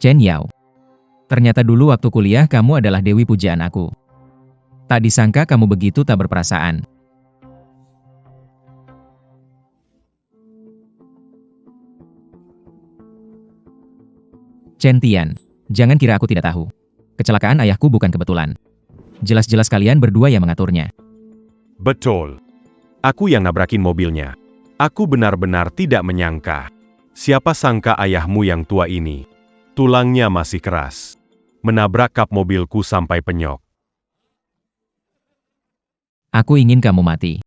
Chen Yao. Ternyata dulu waktu kuliah kamu adalah dewi pujaan aku. Tak disangka kamu begitu tak berperasaan. Chen Tian, jangan kira aku tidak tahu. Kecelakaan ayahku bukan kebetulan. Jelas-jelas kalian berdua yang mengaturnya. Betul. Aku yang nabrakin mobilnya. Aku benar-benar tidak menyangka. Siapa sangka ayahmu yang tua ini. Tulangnya masih keras. Menabrak kap mobilku sampai penyok. Aku ingin kamu mati.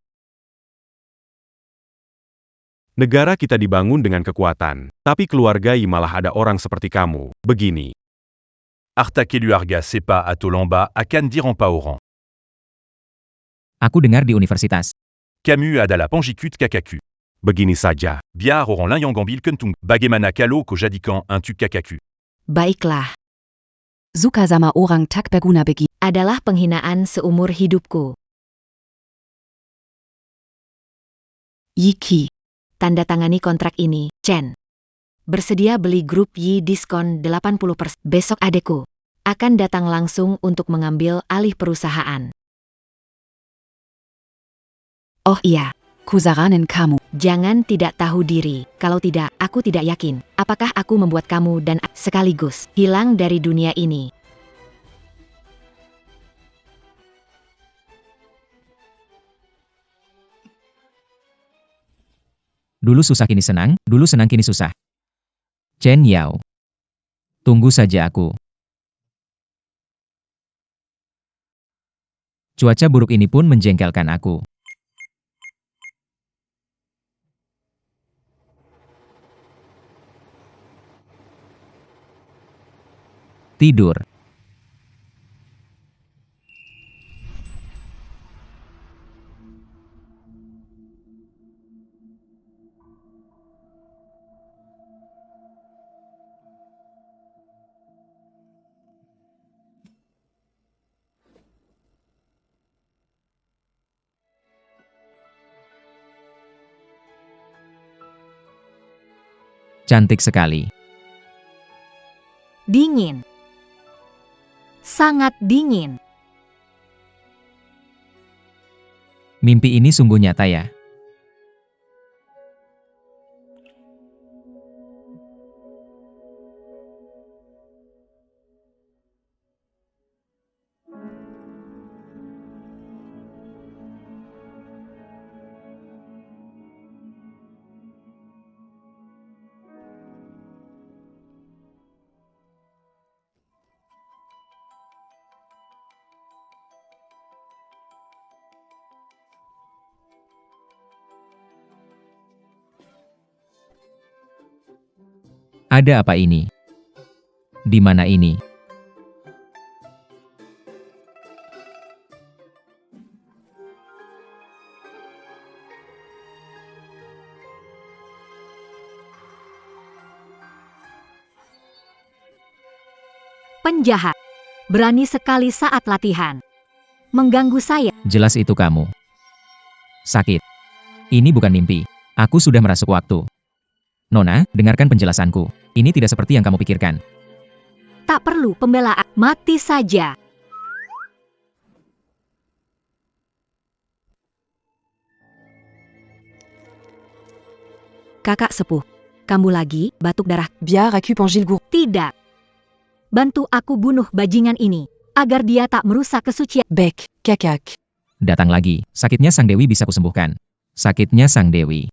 Negara kita dibangun dengan kekuatan, tapi keluarga malah ada orang seperti kamu, begini. Artaquer Luarga Sepa à Tolamba à Cannes Dirampa-Oran. Aku dengar di universitas. Camus adalah Pangikut Kakaku. Begini saja. Biar Oran Layanggambil Kentung. Bagaimana kalau ko jadikan un tuk Kakaku. Baiklah. Suka sama orang tak berguna bagi adalah penghinaan seumur hidupku. Yiki. Tanda tangani kontrak ini, Chen. Bersedia beli grup Yi diskon 80%. Besok adekku akan datang langsung untuk mengambil alih perusahaan. Oh iya, kusaranin kamu. Jangan tidak tahu diri, kalau tidak, aku tidak yakin. Apakah aku membuat kamu dan sekaligus hilang dari dunia ini? Dulu susah kini senang, dulu senang kini susah. Chen Yao. Tunggu saja aku. Cuaca buruk ini pun menjengkelkan aku. Tidur. Cantik sekali. Dingin. Sangat dingin. Mimpi ini sungguh nyata ya. Ada apa ini? Di mana ini? Penjahat. Berani sekali saat latihan. Mengganggu saya. Jelas itu kamu. Sakit. Ini bukan mimpi. Aku sudah merasuk waktu. Nona, dengarkan penjelasanku. Ini tidak seperti yang kamu pikirkan. Tak perlu pembelaan. Mati saja. Kakak sepuh. Kamu lagi batuk darah. Biar aku panggil guru. Tidak. Bantu aku bunuh bajingan ini. Agar dia tak merusak kesucian. Bek, kakak. Datang lagi. Sakitnya Sang Dewi bisa kusembuhkan. Sakitnya Sang Dewi.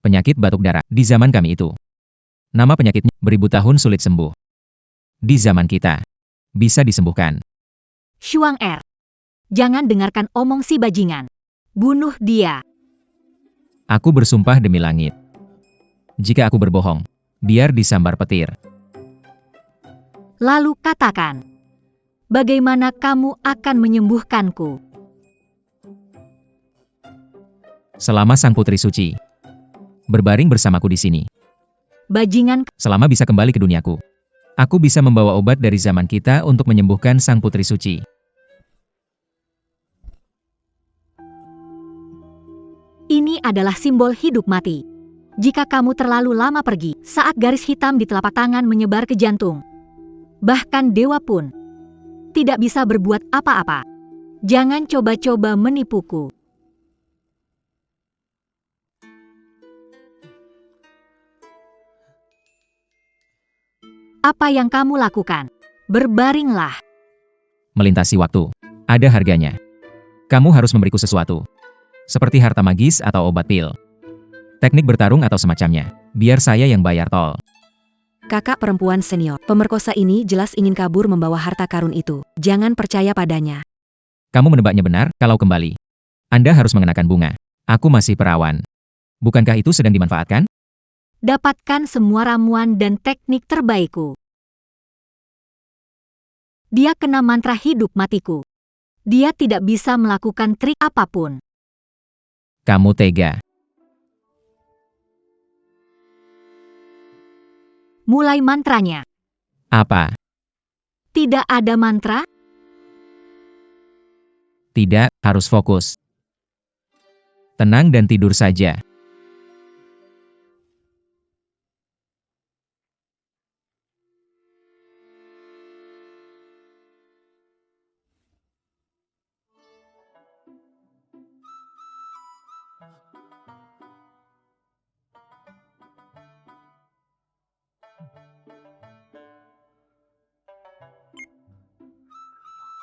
Penyakit batuk darah di zaman kami itu. Nama penyakitnya beribu tahun sulit sembuh. Di zaman kita. Bisa disembuhkan. Shuang Er. Jangan dengarkan omong si bajingan. Bunuh dia. Aku bersumpah demi langit. Jika aku berbohong, biar disambar petir. Lalu katakan. Bagaimana kamu akan menyembuhkanku? Selama Sang Putri Suci berbaring bersamaku di sini. Bajingan. Selama bisa kembali ke duniaku. Aku bisa membawa obat dari zaman kita untuk menyembuhkan Sang Putri Suci. Ini adalah simbol hidup mati. Jika kamu terlalu lama pergi, saat garis hitam di telapak tangan menyebar ke jantung, bahkan dewa pun tidak bisa berbuat apa-apa. Jangan coba-coba menipuku. Apa yang kamu lakukan? Berbaringlah. Melintasi waktu. Ada harganya. Kamu harus memberiku sesuatu. Seperti harta magis atau obat pil. Teknik bertarung atau semacamnya. Biar saya yang bayar tol. Kakak perempuan senior, pemerkosa ini jelas ingin kabur membawa harta karun itu. Jangan percaya padanya. Kamu menebaknya benar, kalau kembali. Anda harus mengenakan bunga. Aku masih perawan. Bukankah itu sedang dimanfaatkan? Dapatkan semua ramuan dan teknik terbaikku. Dia kena mantra hidup matiku. Dia tidak bisa melakukan trik apapun. Kamu tega. Mulai mantranya. Apa? Tidak ada mantra? Tidak, harus fokus. Tenang dan tidur saja.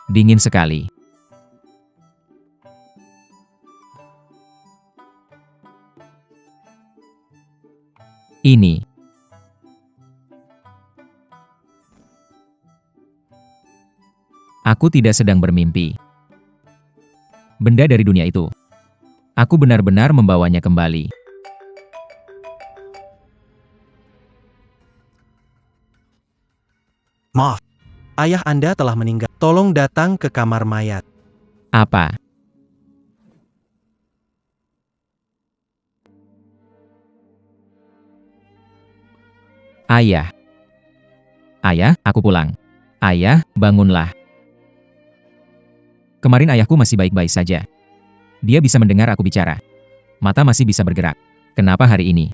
Dingin sekali. Ini. Aku tidak sedang bermimpi. Benda dari dunia itu. Aku benar-benar membawanya kembali. Maaf, ayah Anda telah meninggal. Tolong datang ke kamar mayat. Apa? Ayah. Ayah, aku pulang. Ayah, bangunlah. Kemarin ayahku masih baik-baik saja. Dia bisa mendengar aku bicara. Mata masih bisa bergerak. Kenapa hari ini?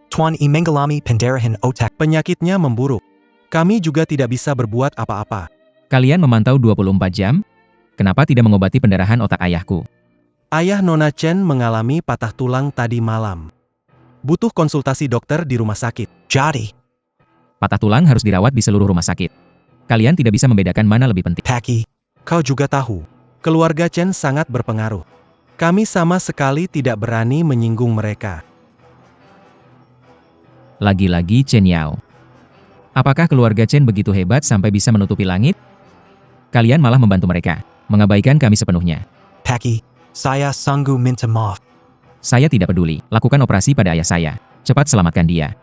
Tuan I mengalami pendarahan otak. Penyakitnya memburuk. Kami juga tidak bisa berbuat apa-apa. Kalian memantau 24 jam? Kenapa tidak mengobati pendarahan otak ayahku? Ayah Nona Chen mengalami patah tulang tadi malam. Butuh konsultasi dokter di rumah sakit. Jadi, Patah tulang harus dirawat di seluruh rumah sakit. Kalian tidak bisa membedakan mana lebih penting. Taki, kau juga tahu, keluarga Chen sangat berpengaruh. Kami sama sekali tidak berani menyinggung mereka. Lagi-lagi Chen Yao. Apakah keluarga Chen begitu hebat sampai bisa menutupi langit? Kalian malah membantu mereka, mengabaikan kami sepenuhnya. Taki, saya sanggup minta maaf. Saya tidak peduli, lakukan operasi pada ayah saya. Cepat selamatkan dia.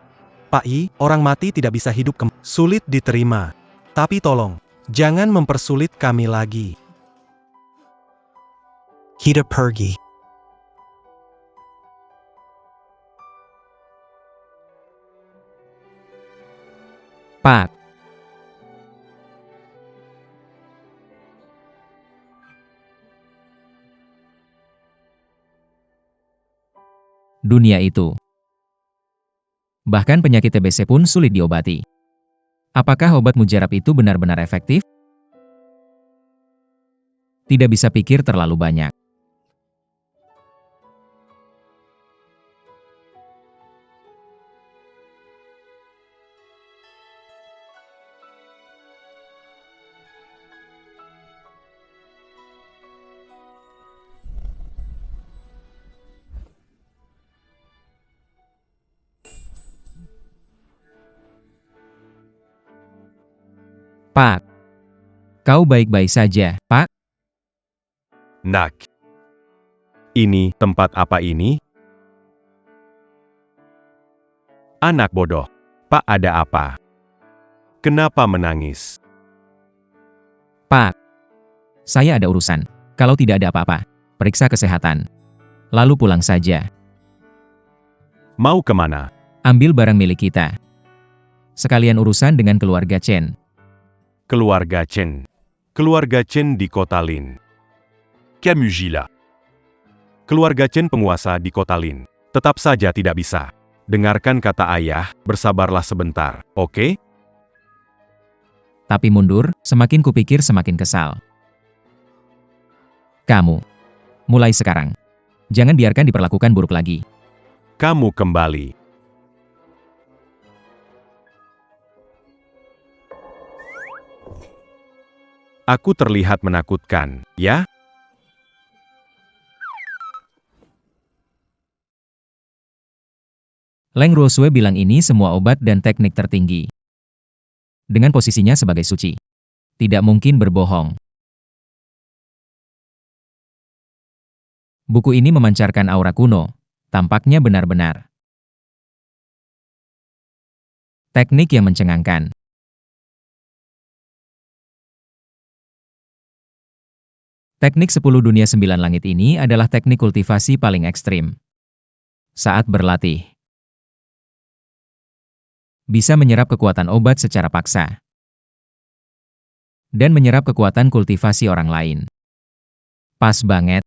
Pak Yi, orang mati tidak bisa hidup kembali. Sulit diterima. Tapi tolong, jangan mempersulit kami lagi. Kita pergi. Pak. Dunia itu. Bahkan penyakit TBC pun sulit diobati. Apakah obat mujarab itu benar-benar efektif? Tidak bisa pikir terlalu banyak. Pak. Kau baik-baik saja, Pak? Nak. Ini tempat apa ini? Anak bodoh. Pak, ada apa? Kenapa menangis? Pak. Saya ada urusan. Kalau tidak ada apa-apa, periksa kesehatan. Lalu pulang saja. Mau kemana? Ambil barang milik kita. Sekalian urusan dengan keluarga Chen. Keluarga Chen. Keluarga Chen di kota Lin. Camugila. Keluarga Chen penguasa di kota Lin. Tetap saja tidak bisa. Dengarkan kata ayah, bersabarlah sebentar, oke? Tapi mundur, semakin kupikir semakin kesal. Kamu. Mulai sekarang. Jangan biarkan diperlakukan buruk lagi. Kamu kembali. Aku terlihat menakutkan, ya? Leng Rosue bilang ini semua obat dan teknik tertinggi. Dengan posisinya sebagai suci. Tidak mungkin berbohong. Buku ini memancarkan aura kuno. Tampaknya benar-benar. Teknik yang mencengangkan. Teknik 10 dunia 9 langit ini adalah teknik kultivasi paling ekstrim. Saat berlatih, bisa menyerap kekuatan obat secara paksa. Dan menyerap kekuatan kultivasi orang lain. Pas banget.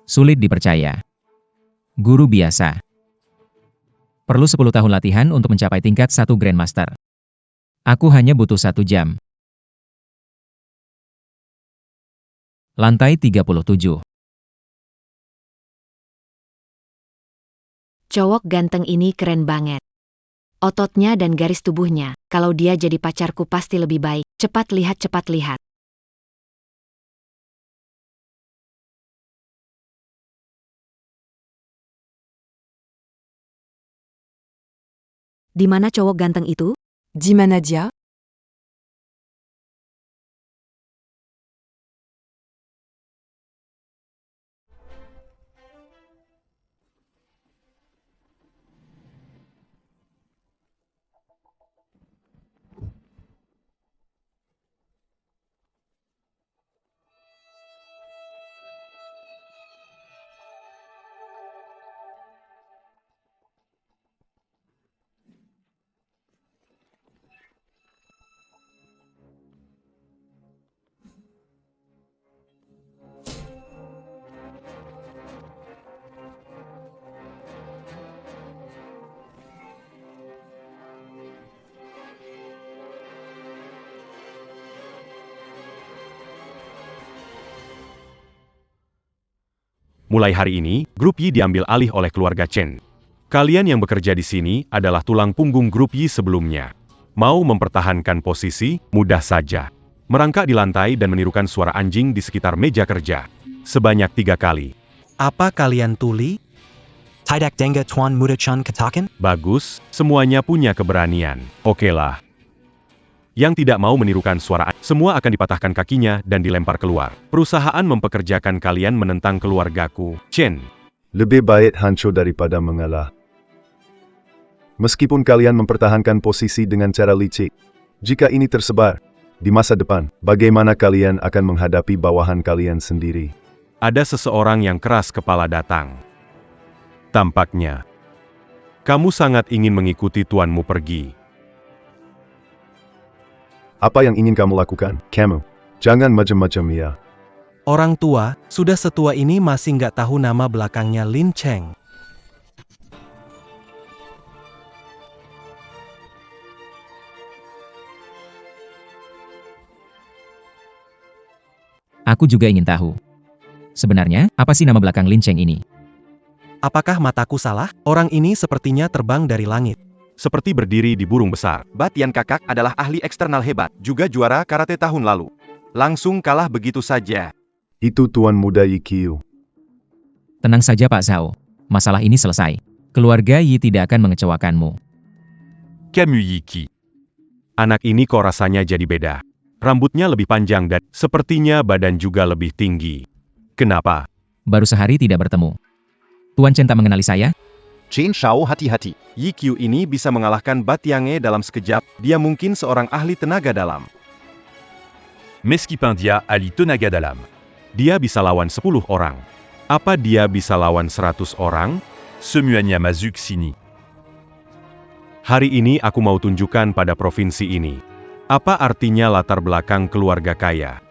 Sulit dipercaya. Guru biasa. Perlu 10 tahun latihan untuk mencapai tingkat 1 Grandmaster. Aku hanya butuh 1 jam. Lantai 37. Cowok ganteng ini keren banget. Ototnya dan garis tubuhnya, kalau dia jadi pacarku pasti lebih baik. Cepat lihat, cepat lihat. Di mana cowok ganteng itu? Di mana dia? Mulai hari ini, grup Yi diambil alih oleh keluarga Chen. Kalian yang bekerja di sini adalah tulang punggung grup Yi sebelumnya. Mau mempertahankan posisi, mudah saja. Merangkak di lantai dan menirukan suara anjing di sekitar meja kerja. Sebanyak 3 kali. Apa kalian tuli? Tidak dengar Tuan Muda Chan katakan? Bagus, semuanya punya keberanian. Okelah. Yang tidak mau menirukan suara, semua akan dipatahkan kakinya dan dilempar keluar. Perusahaan mempekerjakan kalian menentang keluargaku, Chen. Lebih baik hancur daripada mengalah. Meskipun kalian mempertahankan posisi dengan cara licik, jika ini tersebar, di masa depan, bagaimana kalian akan menghadapi bawahan kalian sendiri? Ada seseorang yang keras kepala datang. Tampaknya, kamu sangat ingin mengikuti tuanmu pergi. Apa yang ingin kamu lakukan, kamu? Jangan macam-macam ya. Orang tua, sudah setua ini masih nggak tahu nama belakangnya Lin Cheng. Aku juga ingin tahu. Sebenarnya, apa sih nama belakang Lin Cheng ini? Apakah mataku salah? Orang ini sepertinya terbang dari langit. Seperti berdiri di burung besar. Batian Kakak adalah ahli eksternal hebat, juga juara karate tahun lalu. Langsung kalah begitu saja. Itu Tuan Muda Yikiu. Tenang saja Pak Zhao. Masalah ini selesai. Keluarga Yi tidak akan mengecewakanmu. Camus Yiki. Anak ini kok rasanya jadi beda. Rambutnya lebih panjang dan sepertinya badan juga lebih tinggi. Kenapa? Baru sehari tidak bertemu. Tuan Chen tak mengenali saya? Chen Shao, hati-hati. Yi Qiu ini bisa mengalahkan Bat Yange dalam sekejap, dia mungkin seorang ahli tenaga dalam. Mesquipendia allie tenaga dalam. Dia bisa lawan 10 orang. Apa dia bisa lawan 100 orang? Semuanya Mazuk Sini. Hari ini aku mau tunjukkan pada provinsi ini. Apa artinya latar belakang keluarga kaya?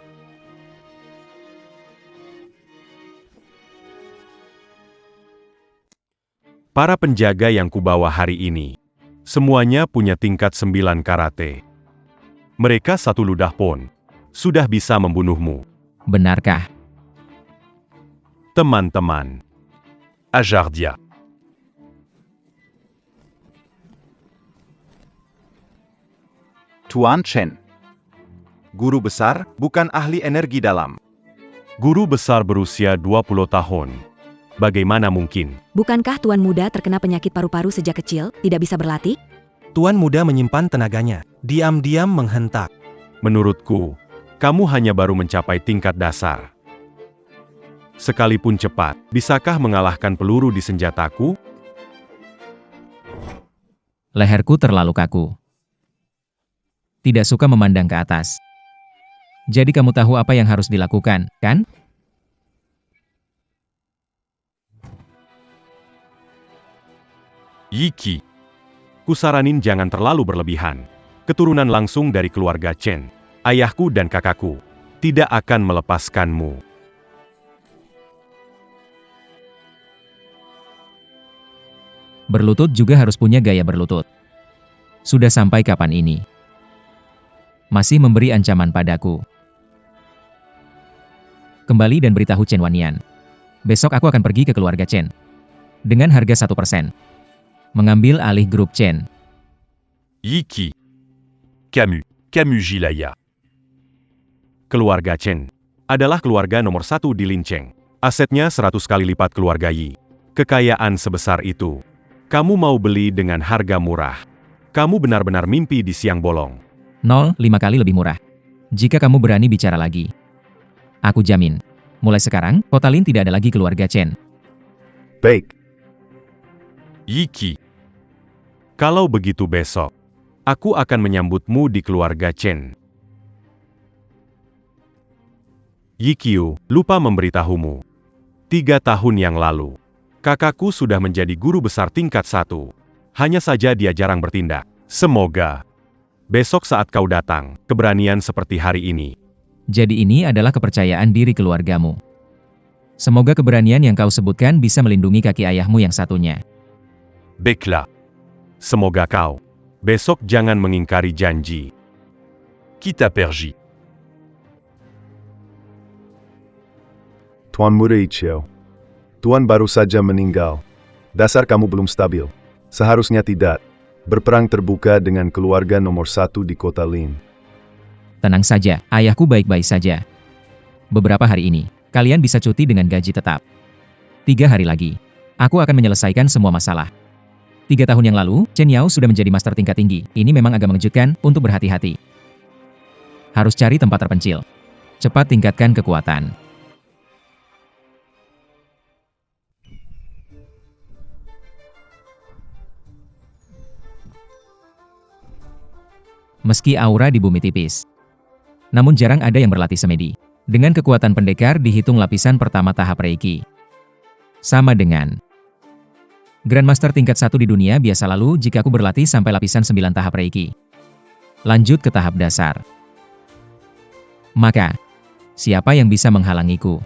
Para penjaga yang kubawa hari ini, semuanya punya tingkat 9 karate. Mereka satu ludah pun sudah bisa membunuhmu. Benarkah? Teman-teman, Ajardia. Tuan Chen. Guru besar, bukan ahli energi dalam. guru besar berusia 20 tahun. Bagaimana mungkin? Bukankah Tuan Muda terkena penyakit paru-paru sejak kecil, tidak bisa berlatih? Tuan Muda menyimpan tenaganya, diam-diam menghentak. Menurutku, kamu hanya baru mencapai tingkat dasar. Sekalipun cepat, bisakah mengalahkan peluru di senjataku? Leherku terlalu kaku. Tidak suka memandang ke atas. Jadi kamu tahu apa yang harus dilakukan, kan? Yi Qi. Kusaranin jangan terlalu berlebihan. Keturunan langsung dari keluarga Chen, ayahku dan kakakku, tidak akan melepaskanmu. Berlutut juga harus punya gaya berlutut. Sudah sampai kapan ini? Masih memberi ancaman padaku. Kembali dan beritahu Chen Wannian. Besok aku akan pergi ke keluarga Chen. Dengan harga 1%. Mengambil alih grup Chen. Yi Qi. Camus Gilaya. Keluarga Chen adalah keluarga nomor 1 di Lincheng. Asetnya 100 kali lipat keluarga Yi. Kekayaan sebesar itu, kamu mau beli dengan harga murah. Kamu benar-benar mimpi di siang bolong. 0,5 kali lebih murah. Jika kamu berani bicara lagi. Aku jamin. Mulai sekarang, kota Lin tidak ada lagi keluarga Chen. Baik. Yi Qi. Kalau begitu besok, aku akan menyambutmu di keluarga Chen. Yi Qiu, lupa memberitahumu. 3 tahun yang lalu, kakakku sudah menjadi guru besar tingkat 1. Hanya saja dia jarang bertindak. Semoga besok saat kau datang, keberanian seperti hari ini. Jadi ini adalah kepercayaan diri keluargamu. Semoga keberanian yang kau sebutkan bisa melindungi kaki ayahmu yang satunya. Baiklah. Semoga kau besok jangan mengingkari janji. Kita pergi. Tuan Muda Ichiao. Tuan baru saja meninggal. Dasar kamu belum stabil. Seharusnya tidak. Berperang terbuka dengan keluarga nomor 1 di kota Lin. Tenang saja, ayahku baik-baik saja. Beberapa hari ini, kalian bisa cuti dengan gaji tetap. 3 hari lagi, aku akan menyelesaikan semua masalah. 3 tahun yang lalu, Chen Yao sudah menjadi master tingkat tinggi. Ini memang agak mengejutkan, untuk berhati-hati. Harus cari tempat terpencil. Cepat tingkatkan kekuatan. Meski aura di bumi tipis, namun jarang ada yang berlatih semedi. Dengan kekuatan pendekar dihitung lapisan pertama tahap Reiki. Sama dengan Grandmaster tingkat 1 di dunia biasa lalu jika aku berlatih sampai lapisan 9 tahap Reiki. Lanjut ke tahap dasar. Maka, siapa yang bisa menghalangiku?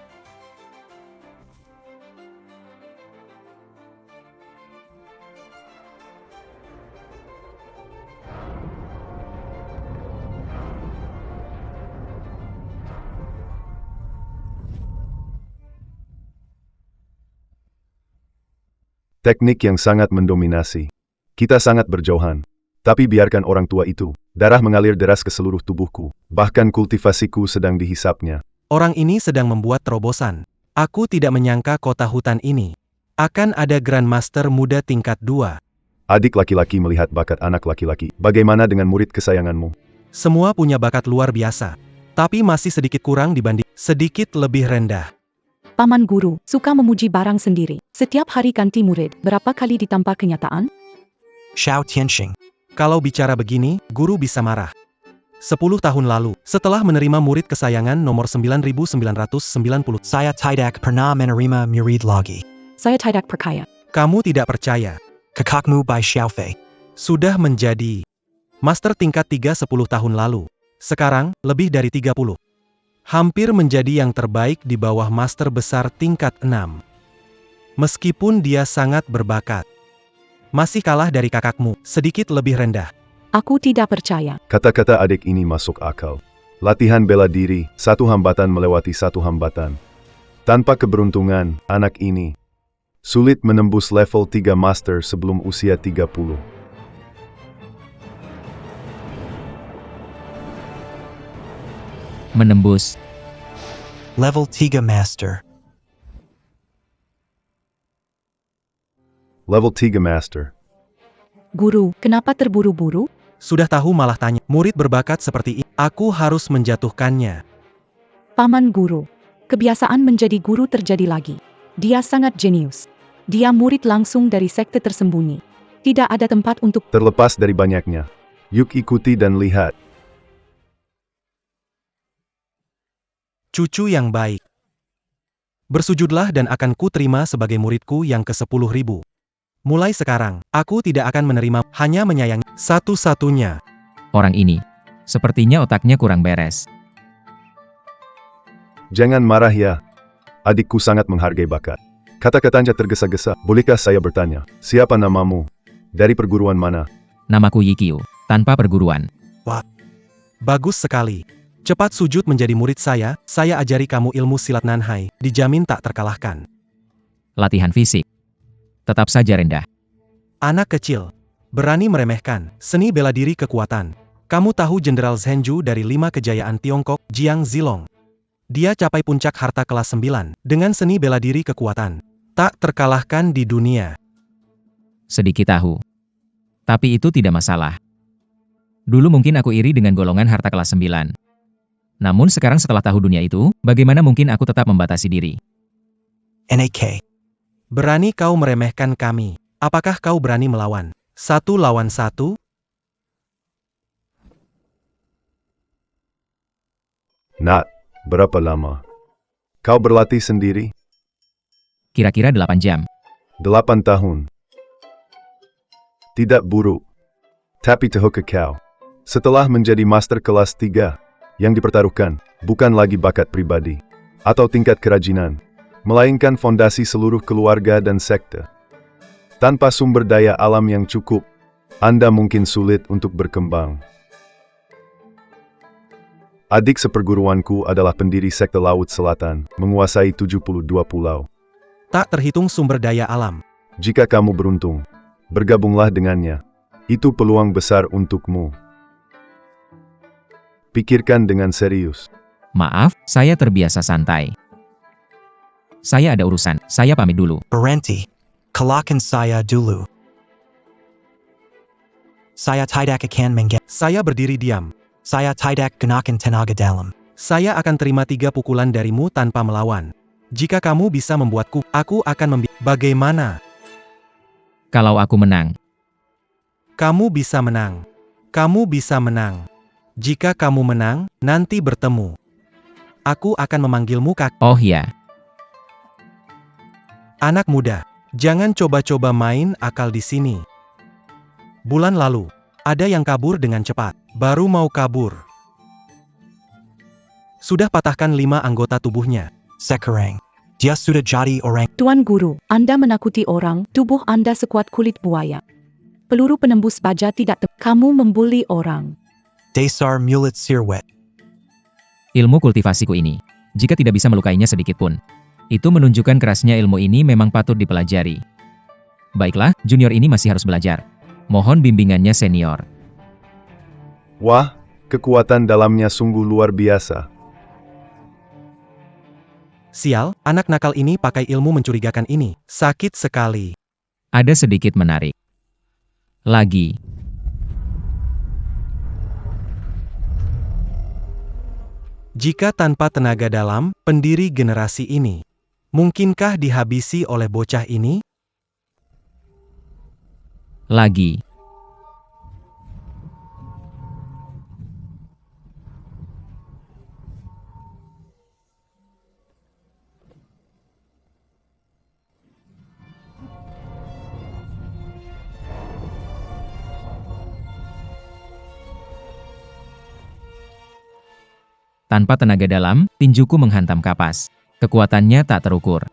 Teknik yang sangat mendominasi. Kita sangat berjauhan. Tapi biarkan orang tua itu. Darah mengalir deras ke seluruh tubuhku. Bahkan kultivasiku sedang dihisapnya. Orang ini sedang membuat terobosan. Aku tidak menyangka kota hutan ini akan ada Grandmaster muda tingkat 2. Adik laki-laki melihat bakat anak laki-laki. Bagaimana dengan murid kesayanganmu? Semua punya bakat luar biasa. Tapi masih sedikit kurang dibanding sedikit lebih rendah. Paman guru, suka memuji barang sendiri. Setiap hari ganti murid, berapa kali ditampar kenyataan? Xiao Tianxing. Kalau bicara begini, guru bisa marah. 10 tahun lalu, setelah menerima murid kesayangan nomor 9990, Saya tidak pernah menerima murid lagi. Saya tidak percaya. kamu tidak percaya. Kakakmu by Xiaofei. Sudah menjadi master tingkat 3 10 tahun lalu. Sekarang, lebih dari 30. Hampir menjadi yang terbaik di bawah master besar tingkat 6. Meskipun dia sangat berbakat. Masih kalah dari kakakmu, sedikit lebih rendah. Aku tidak percaya. Kata-kata adik ini masuk akal. Latihan bela diri, satu hambatan melewati satu hambatan. Tanpa keberuntungan, anak ini sulit menembus level 3 master sebelum usia 30. Menembus. Level 3 Master. Level 3 master. Guru, kenapa terburu-buru? Sudah tahu malah tanya, murid berbakat seperti ini, aku harus menjatuhkannya. Paman guru. Kebiasaan menjadi guru terjadi lagi. Dia sangat jenius. Dia murid langsung dari sekte tersembunyi. Tidak ada tempat untuk Terlepas dari banyaknya, yuk ikuti dan lihat. Cucu yang baik. Bersujudlah dan akan ku terima sebagai muridku yang ke-10.000. Mulai sekarang, aku tidak akan menerima, hanya menyayangi satu-satunya. Orang ini. Sepertinya otaknya kurang beres. Jangan marah ya. Adikku sangat menghargai bakat. Kata-katanya tergesa-gesa. Bolehkah saya bertanya, siapa namamu? Dari perguruan mana? Namaku Yikyu. Tanpa perguruan. Bagus sekali. Cepat sujud menjadi murid saya ajari kamu ilmu silat Nanhai, dijamin tak terkalahkan. Latihan fisik. Tetap saja rendah. Anak kecil. Berani meremehkan, seni bela diri kekuatan. Kamu tahu Jenderal Zhenju dari 5 kejayaan Tiongkok, Jiang Zilong. Dia capai puncak harta kelas 9, dengan seni bela diri kekuatan. Tak terkalahkan di dunia. Sedikit tahu. Tapi itu tidak masalah. Dulu mungkin aku iri dengan golongan harta kelas 9. Namun sekarang setelah tahu dunia itu, bagaimana mungkin aku tetap membatasi diri? NAK. Berani kau meremehkan kami. Apakah kau berani melawan? 1 lawan 1? Nat, berapa lama? Kau berlatih sendiri? Kira-kira 8 jam. 8 tahun. Tidak buruk. Tapi tahukah kau? Setelah menjadi master kelas 3, yang dipertaruhkan bukan lagi bakat pribadi atau tingkat kerajinan, melainkan fondasi seluruh keluarga dan sekte. Tanpa sumber daya alam yang cukup, Anda mungkin sulit untuk berkembang. Adik seperguruanku adalah pendiri sekte Laut Selatan, menguasai 72 pulau. Tak terhitung sumber daya alam. Jika kamu beruntung, bergabunglah dengannya. Itu peluang besar untukmu. Pikirkan dengan serius. Maaf, saya terbiasa santai. Saya ada urusan, saya pamit dulu. Berhenti. Kalahkan saya dulu. Saya tidak akan Saya berdiri diam. Saya tidak gunakan tenaga dalam. Saya akan terima 3 pukulan darimu tanpa melawan. Jika kamu bisa membuatku, aku akan Bagaimana? Kalau aku menang, Kamu bisa menang. Kamu bisa menang. Jika kamu menang, nanti bertemu. Aku akan memanggilmu kak. oh ya, Anak muda, jangan coba-coba main akal di sini. Bulan lalu, ada yang kabur dengan cepat, baru mau kabur. Sudah patahkan 5 anggota tubuhnya. Sekarang, dia sudah jadi orang. Tuan Guru, Anda menakuti orang, tubuh Anda sekuat kulit buaya. Peluru penembus baja tidak kamu membuli orang. Dasar mulut sirwet. ilmu kultivasiku ini. Jika tidak bisa melukainya sedikit pun, itu menunjukkan kerasnya ilmu ini memang patut dipelajari. Baiklah, junior ini masih harus belajar. Mohon bimbingannya senior. Wah, kekuatan dalamnya sungguh luar biasa. Sial, anak nakal ini pakai ilmu mencurigakan ini. Sakit sekali. Ada sedikit menarik. Lagi. Jika tanpa tenaga dalam, pendiri generasi ini Mungkinkah dihabisi oleh bocah ini? Lagi. Tanpa tenaga dalam, tinjuku menghantam kapas. Kekuatannya tak terukur.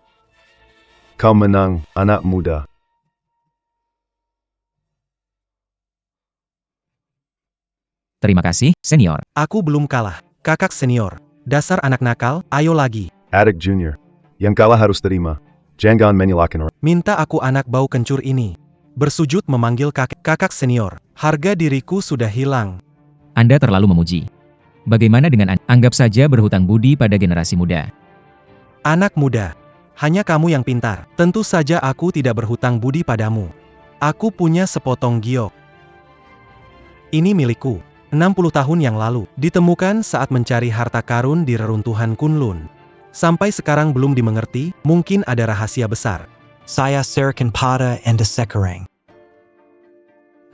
Kau menang, anak muda. Terima kasih, senior. Aku belum kalah. Kakak senior. Dasar anak nakal, ayo lagi. Adik Junior. Yang kalah harus terima. Jangan menyalahkan orang. Minta aku anak bau kencur ini. Bersujud memanggil kakak senior. Harga diriku sudah hilang. Anda terlalu memuji. Bagaimana dengan Anda? Anggap saja berhutang budi pada generasi muda. Anak muda. Hanya kamu yang pintar. Tentu saja aku tidak berhutang budi padamu. Aku punya sepotong giok. Ini milikku. 60 tahun yang lalu, ditemukan saat mencari harta karun di reruntuhan Kunlun. Sampai sekarang belum dimengerti, mungkin ada rahasia besar. Saya Serakan pada Enda Sekarang.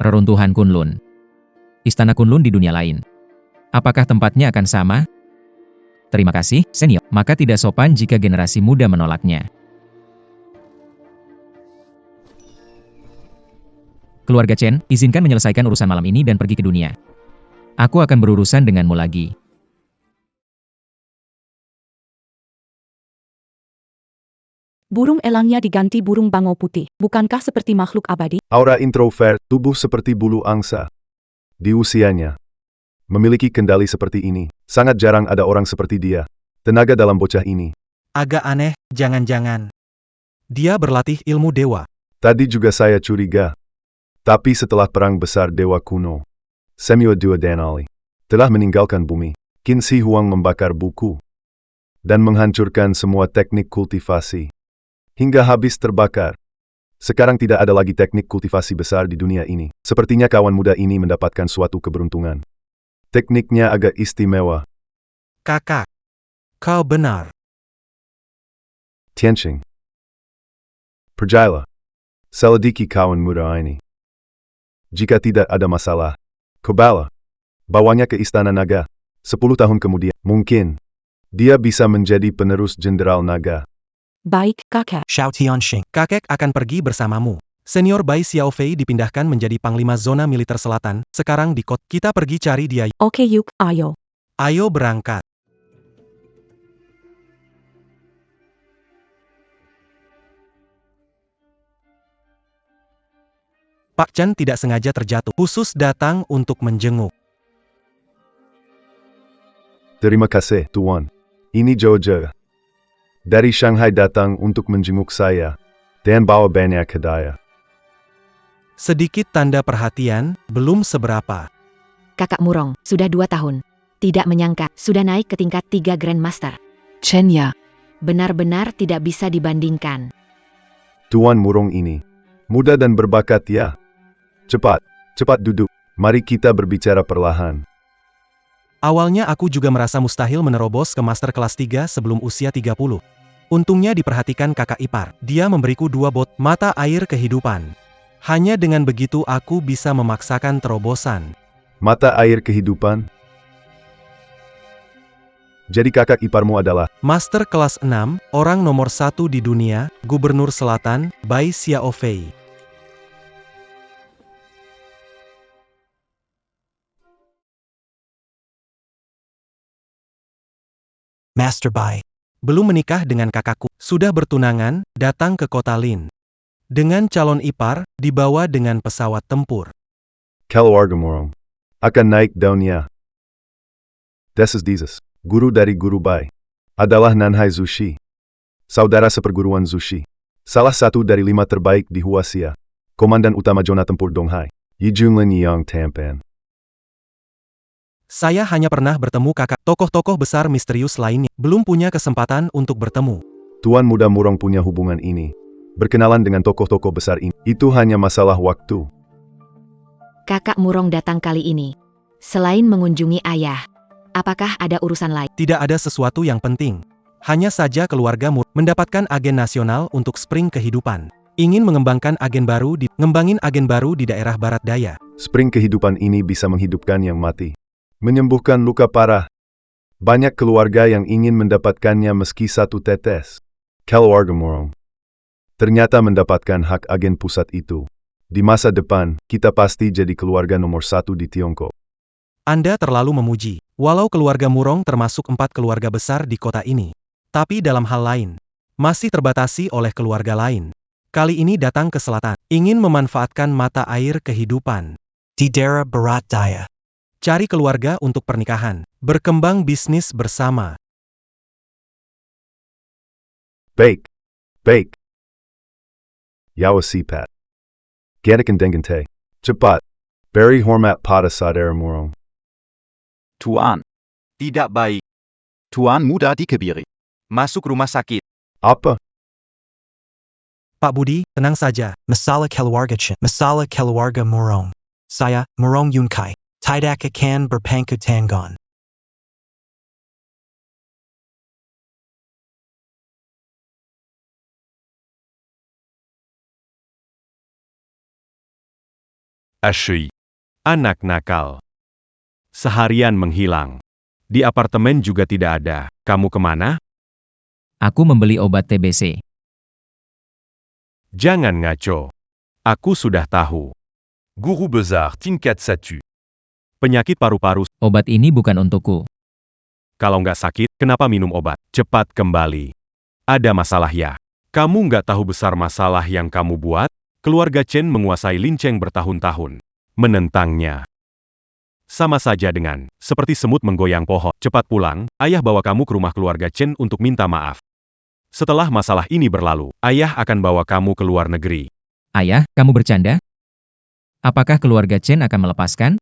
Reruntuhan Kunlun. Istana Kunlun di dunia lain. Apakah tempatnya akan sama? Terima kasih, senior. Maka tidak sopan jika generasi muda menolaknya. Keluarga Chen, izinkan menyelesaikan urusan malam ini dan pergi ke dunia. Aku akan berurusan denganmu lagi. Burung elangnya diganti burung bangau putih. Bukankah seperti makhluk abadi? Aura introvert, tubuh seperti bulu angsa. Di usianya, memiliki kendali seperti ini. Sangat jarang ada orang seperti dia. Tenaga dalam bocah ini. Agak aneh, jangan-jangan. Dia berlatih ilmu dewa. Tadi juga saya curiga. Tapi setelah perang besar dewa kuno, Semua Dua Danali telah meninggalkan bumi. Qin Shi Huang membakar buku dan menghancurkan semua teknik kultivasi hingga habis terbakar. Sekarang tidak ada lagi teknik kultivasi besar di dunia ini. Sepertinya kawan muda ini mendapatkan suatu keberuntungan. Tekniknya agak istimewa. Kakak, kau benar. Tianqing. Percayalah. Selidiki kawan muda ini. Jika tidak ada masalah, Kobala, bawanya ke Istana Naga. 10 tahun kemudian, mungkin, dia bisa menjadi penerus Jenderal Naga. Baik, kakak. Xiao Tianxing. Kakek akan pergi bersamamu. Senior Bai Xiaofei dipindahkan menjadi Panglima Zona Militer Selatan, sekarang di Kot. Kita pergi cari dia. Oke yuk, ayo. Ayo berangkat. Pak Chen tidak sengaja terjatuh, khusus datang untuk menjenguk. Terima kasih, Tuan. Ini Joja. Dari Shanghai datang untuk menjenguk saya, dan bawa banyak hadiah. Sedikit tanda perhatian, belum seberapa. Kakak Murong, sudah 2 tahun. Tidak menyangka, sudah naik ke tingkat 3 Grandmaster. Chen ya. Benar-benar tidak bisa dibandingkan. Tuan Murong ini, muda dan berbakat ya. Cepat duduk. Mari kita berbicara perlahan. Awalnya aku juga merasa mustahil menerobos ke Master kelas 3 sebelum usia 30. Untungnya diperhatikan kakak ipar. Dia memberiku 2 bot mata air kehidupan. Hanya dengan begitu aku bisa memaksakan terobosan. Mata air kehidupan? Jadi kakak iparmu adalah Master kelas 6, orang nomor 1 di dunia, Gubernur Selatan, Bai Xiaofei. Master Bai. Belum menikah dengan kakakku, sudah bertunangan, datang ke kota Lin. Dengan calon ipar, dibawa dengan pesawat tempur. keluarga Murong. Akan naik daunnya. Dieses, guru dari Guru Bai, adalah Nanhai Zushi. Saudara seperguruan Zushi. Salah satu dari 5 terbaik di Huaxia. Komandan utama zona tempur Donghai. Yi Junlin Yang Tampan. Saya hanya pernah bertemu kakak tokoh-tokoh besar misterius lainnya. Belum punya kesempatan untuk bertemu. Tuan muda Murong punya hubungan ini. Berkenalan dengan tokoh-tokoh besar ini. Itu hanya masalah waktu. Kakak Murong datang kali ini. Selain mengunjungi ayah, apakah ada urusan lain? Tidak ada sesuatu yang penting. Hanya saja keluarga Murong mendapatkan agen nasional untuk Spring Kehidupan. Ingin mengembangkan agen baru di daerah barat daya. Spring kehidupan ini bisa menghidupkan yang mati. Menyembuhkan luka parah. Banyak keluarga yang ingin mendapatkannya meski satu tetes. Keluarga Murong ternyata mendapatkan hak agen pusat itu. Di masa depan, kita pasti jadi keluarga nomor 1 di Tiongkok. Anda terlalu memuji. Walau keluarga Murong termasuk 4 keluarga besar di kota ini. Tapi dalam hal lain, masih terbatasi oleh keluarga lain. Kali ini datang ke selatan, ingin memanfaatkan mata air kehidupan. Di daerah barat daya. Cari keluarga untuk pernikahan, berkembang bisnis bersama. Baik. Yawa Sipat. Ganakan Dengente. Cepat. Beri hormat pada saudara Murong. Tuan. Tidak baik. Tuan muda dikebiri. Masuk rumah sakit. Apa? Pak Budi, tenang saja. Masalah keluarga Murong. Saya, Murong Yunkai. Tidak akan berpangku tangan. HEI. Anak nakal. Seharian menghilang. Di apartemen juga tidak ada. Kamu kemana? Aku membeli obat TBC. Jangan ngaco. Aku sudah tahu. Guru besar tingkat 1. Penyakit paru-paru. Obat ini bukan untukku. Kalau nggak sakit, kenapa minum obat? Cepat kembali. Ada masalah ya? Kamu nggak tahu besar masalah yang kamu buat? Keluarga Chen menguasai Lincheng bertahun-tahun. Menentangnya. Sama saja dengan, seperti semut menggoyang pohon. Cepat pulang, ayah bawa kamu ke rumah keluarga Chen untuk minta maaf. Setelah masalah ini berlalu, ayah akan bawa kamu ke luar negeri. Ayah, kamu bercanda? Apakah keluarga Chen akan melepaskan?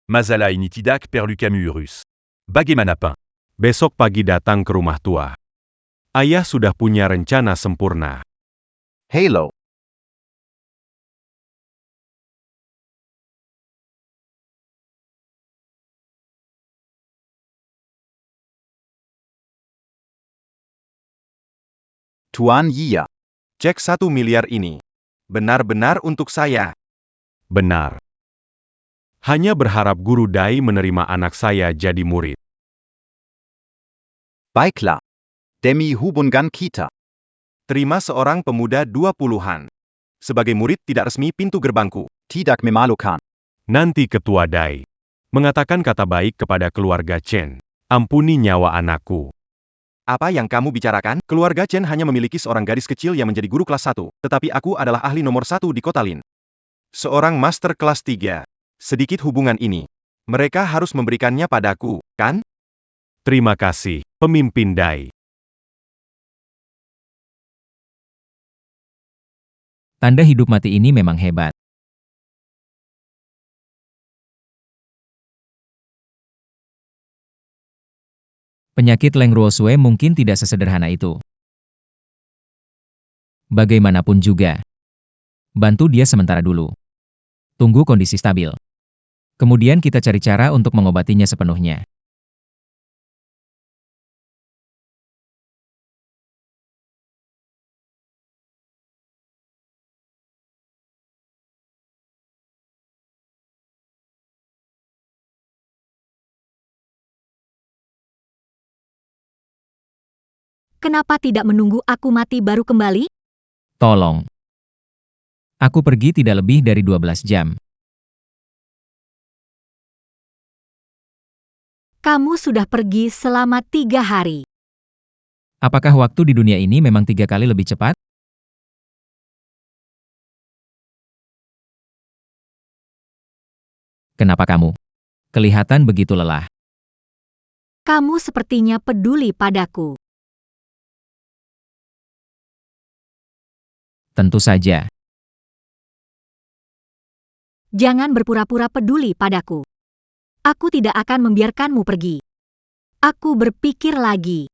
Masalah ini tidak perlu kami urus. Bagaimanapun. Besok pagi datang ke rumah tua. Ayah sudah punya rencana sempurna. Hello. Tuan Yia. Cek 1 miliar ini. Benar-benar untuk saya. Benar. Hanya berharap Guru Dai menerima anak saya jadi murid. Baiklah. Demi hubungan kita. Terima seorang pemuda 20-an. Sebagai murid tidak resmi pintu gerbangku. Tidak memalukan. Nanti Ketua Dai mengatakan kata baik kepada keluarga Chen. Ampuni nyawa anakku. Apa yang kamu bicarakan? Keluarga Chen hanya memiliki seorang gadis kecil yang menjadi guru kelas 1, tetapi aku adalah ahli nomor 1 di kota Lin. Seorang master kelas 3. Sedikit hubungan ini. Mereka harus memberikannya padaku, kan? Terima kasih, pemimpin Dai. Tanda hidup mati ini memang hebat. Penyakit Leng Ruosue mungkin tidak sesederhana itu. Bagaimanapun juga. Bantu dia sementara dulu. Tunggu kondisi stabil. Kemudian kita cari cara untuk mengobatinya sepenuhnya. Kenapa tidak menunggu aku mati baru kembali? Tolong. Aku pergi tidak lebih dari 12 jam. Kamu sudah pergi selama 3 hari. Apakah waktu di dunia ini memang 3 kali lebih cepat? Kenapa kamu kelihatan begitu lelah? Kamu sepertinya peduli padaku. Tentu saja. Jangan berpura-pura peduli padaku. Aku tidak akan membiarkanmu pergi. Aku berpikir lagi.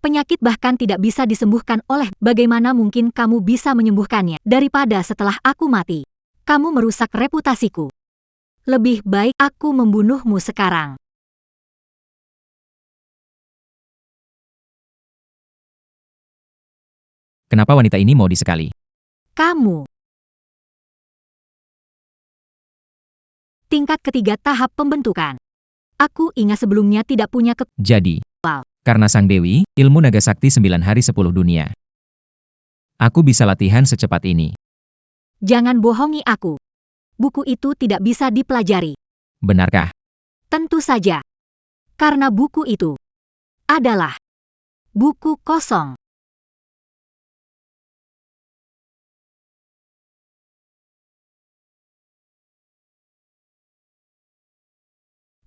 Penyakit bahkan tidak bisa disembuhkan oleh bagaimana mungkin kamu bisa menyembuhkannya daripada setelah aku mati. Kamu merusak reputasiku. Lebih baik aku membunuhmu sekarang. Kenapa wanita ini mau disekali? Kamu. Tingkat ketiga tahap pembentukan. Aku ingat sebelumnya tidak punya Jadi, Wow. karena Sang Dewi, ilmu naga sakti 9 hari 10 dunia. Aku bisa latihan secepat ini. Jangan bohongi aku. Buku itu tidak bisa dipelajari. Benarkah? Tentu saja. Karena buku itu adalah buku kosong.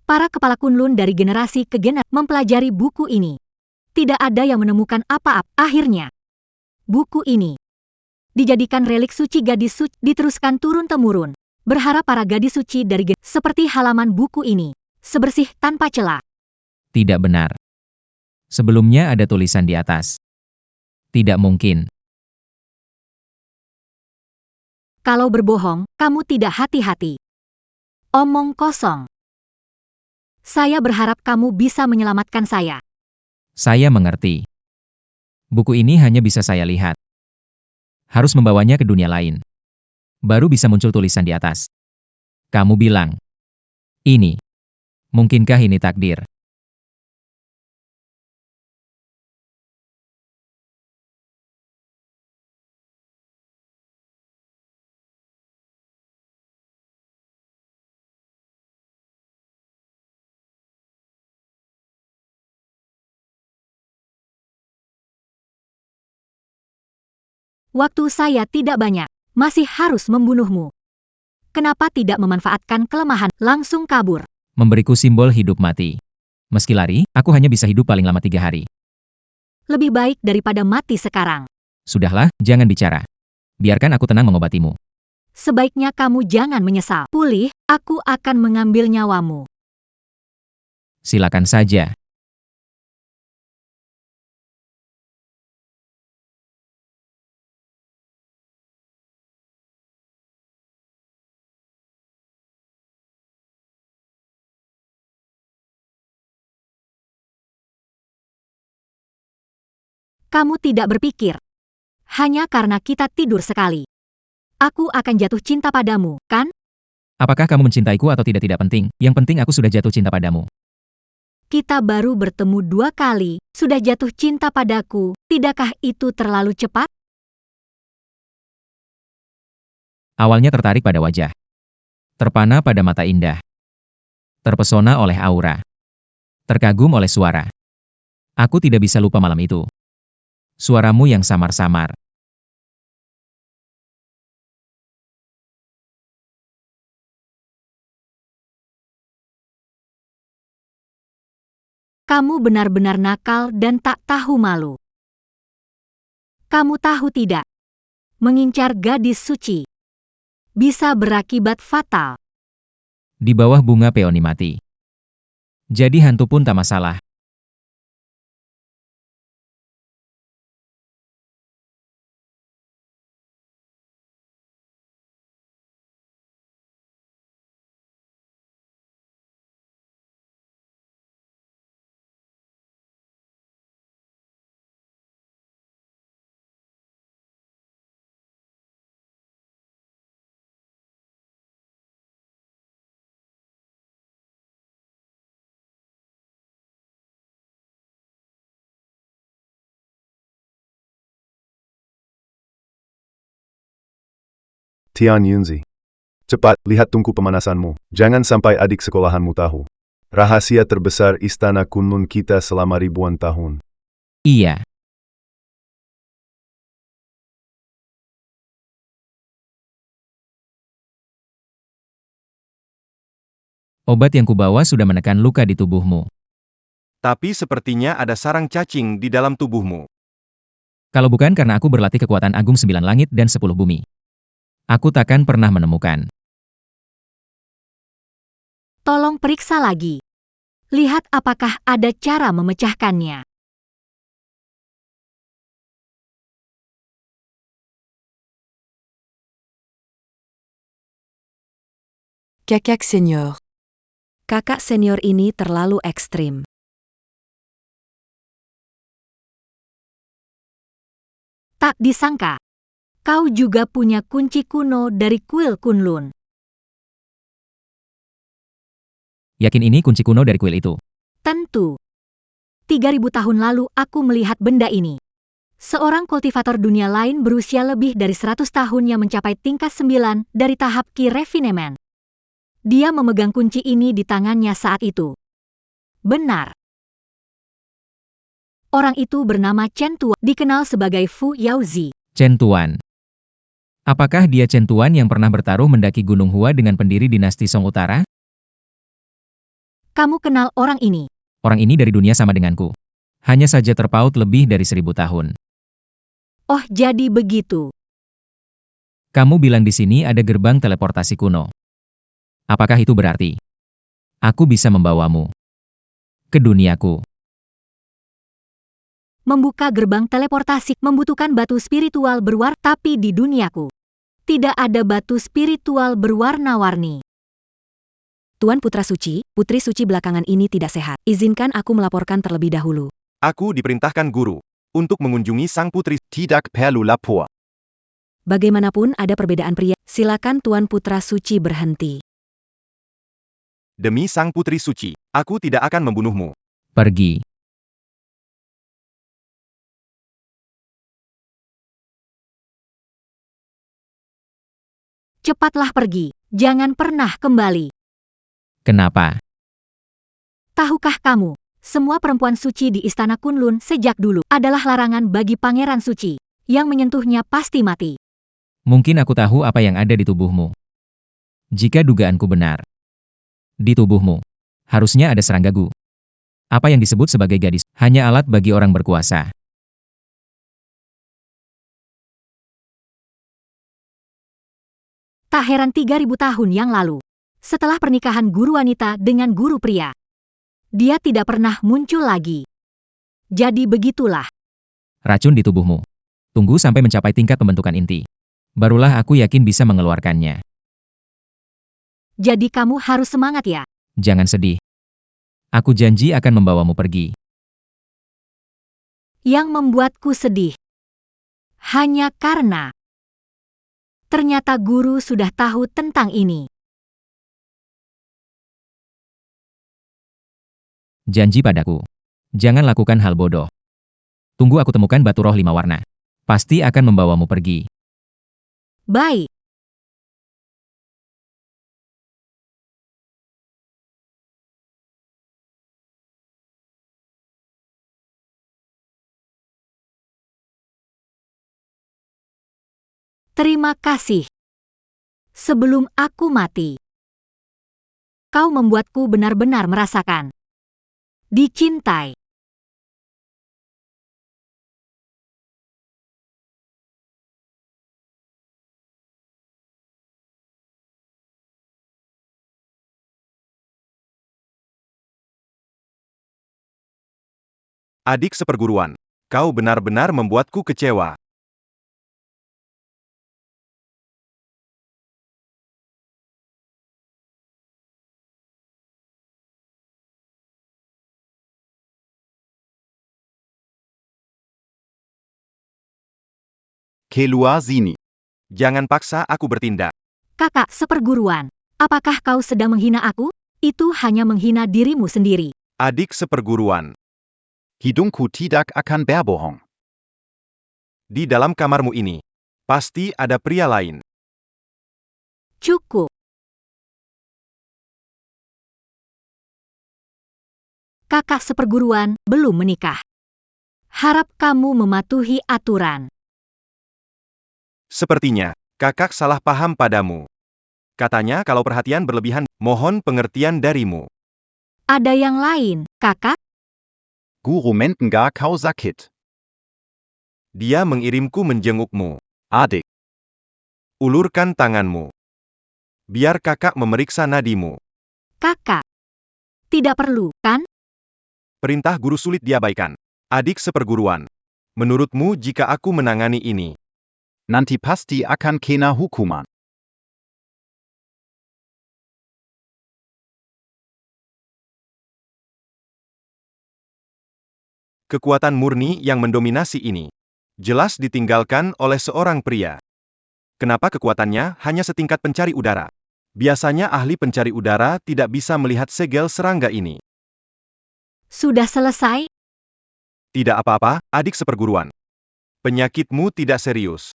Para kepala Kunlun dari generasi ke generasi mempelajari buku ini. Tidak ada yang menemukan apa-apa. Akhirnya, buku ini dijadikan relik suci gadis suci, diteruskan turun-temurun. Berharap para gadis suci dari seperti halaman buku ini, sebersih tanpa celah. Tidak benar. Sebelumnya ada tulisan di atas. Tidak mungkin. Kalau berbohong, kamu tidak hati-hati. Omong kosong. Saya berharap kamu bisa menyelamatkan saya. Saya mengerti. Buku ini hanya bisa saya lihat. Harus membawanya ke dunia lain. Baru bisa muncul tulisan di atas. Kamu bilang, ini. Mungkinkah ini takdir? Waktu saya tidak banyak, masih harus membunuhmu. Kenapa tidak memanfaatkan kelemahan, langsung kabur? Memberiku simbol hidup mati. Meski lari, aku hanya bisa hidup paling lama 3 hari. Lebih baik daripada mati sekarang. Sudahlah, jangan bicara. Biarkan aku tenang mengobatimu. Sebaiknya kamu jangan menyesal. Pulih, aku akan mengambil nyawamu. Silakan saja. Kamu tidak berpikir. Hanya karena kita tidur sekali. Aku akan jatuh cinta padamu, kan? Apakah kamu mencintaiku atau tidak penting, yang penting aku sudah jatuh cinta padamu. Kita baru bertemu 2 kali, sudah jatuh cinta padaku, tidakkah itu terlalu cepat? Awalnya tertarik pada wajah. Terpana pada mata indah. Terpesona oleh aura. Terkagum oleh suara. Aku tidak bisa lupa malam itu. Suaramu yang samar-samar. Kamu benar-benar nakal dan tak tahu malu. Kamu tahu tidak? Mengincar gadis suci bisa berakibat fatal. Di bawah bunga peoni mati. Jadi hantu pun tak masalah. Tian Yunzi. Cepat, lihat tungku pemanasanmu. Jangan sampai adik sekolahanmu tahu. Rahasia terbesar istana Kunlun kita selama ribuan tahun. Iya. Obat yang kubawa sudah menekan luka di tubuhmu. Tapi sepertinya ada sarang cacing di dalam tubuhmu. Kalau bukan karena aku berlatih kekuatan agung 9 langit dan 10 bumi. Aku takkan pernah menemukan. Tolong periksa lagi. Lihat apakah ada cara memecahkannya. Kakak senior. Kakak senior ini terlalu ekstrim. Tak disangka, kau juga punya kunci kuno dari kuil Kunlun. Yakin ini kunci kuno dari kuil itu? Tentu. 3000 tahun lalu aku melihat benda ini. Seorang kultivator dunia lain berusia lebih dari 100 tahun yang mencapai tingkat 9 dari tahap Ki Refinement. Dia memegang kunci ini di tangannya saat itu. Benar. Orang itu bernama Chen Tuan, dikenal sebagai Fu Yaozi. Chen Tuan. Apakah dia Chen Tuan yang pernah bertaruh mendaki Gunung Hua dengan pendiri dinasti Song Utara? Kamu kenal orang ini? Orang ini dari dunia sama denganku. Hanya saja terpaut lebih dari 1000 tahun. Oh, jadi begitu. Kamu bilang di sini ada gerbang teleportasi kuno. Apakah itu berarti aku bisa membawamu ke duniaku? Membuka gerbang teleportasi membutuhkan batu spiritual berwarna, tapi di duniaku tidak ada batu spiritual berwarna-warni. Tuan Putra Suci, Putri Suci belakangan ini tidak sehat. Izinkan aku melaporkan terlebih dahulu. Aku diperintahkan guru untuk mengunjungi sang putri. Tidak perlu lapor. Bagaimanapun ada perbedaan pria, silakan Tuan Putra Suci berhenti. Demi sang putri suci, aku tidak akan membunuhmu. Pergi. Cepatlah pergi, jangan pernah kembali. Kenapa? Tahukah kamu, semua perempuan suci di Istana Kunlun sejak dulu adalah larangan bagi pangeran suci. Yang menyentuhnya pasti mati. Mungkin aku tahu apa yang ada di tubuhmu. Jika dugaanku benar, di tubuhmu harusnya ada serangga gu. Apa yang disebut sebagai gadis hanya alat bagi orang berkuasa. Tak heran 3000 tahun yang lalu, setelah pernikahan guru wanita dengan guru pria, dia tidak pernah muncul lagi. Jadi begitulah. Racun di tubuhmu. Tunggu sampai mencapai tingkat pembentukan inti. Barulah aku yakin bisa mengeluarkannya. Jadi kamu harus semangat ya. Jangan sedih. Aku janji akan membawamu pergi. Yang membuatku sedih hanya karena ternyata guru sudah tahu tentang ini. Janji padaku. Jangan lakukan hal bodoh. Tunggu aku temukan batu roh 5 warna. Pasti akan membawamu pergi. Baik. Terima kasih. Sebelum aku mati, kau membuatku benar-benar merasakan dicintai. Adik seperguruan, kau benar-benar membuatku kecewa. Keluar sini. Jangan paksa aku bertindak. Kakak seperguruan, apakah kau sedang menghina aku? Itu hanya menghina dirimu sendiri. Adik seperguruan. Hidungku tidak akan berbohong. Di dalam kamarmu ini, pasti ada pria lain. Cukup. Kakak seperguruan belum menikah. Harap kamu mematuhi aturan. Sepertinya, kakak salah paham padamu. Katanya kalau perhatian berlebihan, mohon pengertian darimu. Ada yang lain, kakak? Guru Mentengar kau sakit. Dia mengirimku menjengukmu. Adik. Ulurkan tanganmu. Biar kakak memeriksa nadimu. Kakak. Tidak perlu, kan? Perintah guru sulit diabaikan. Adik seperguruan. Menurutmu jika aku menangani ini? Nanti pasti akan kena hukuman. Kekuatan murni yang mendominasi ini. Jelas ditinggalkan oleh seorang pria. Kenapa kekuatannya hanya setingkat pencari udara? Biasanya ahli pencari udara tidak bisa melihat segel serangga ini. Sudah selesai? Tidak apa-apa, adik seperguruan. Penyakitmu tidak serius.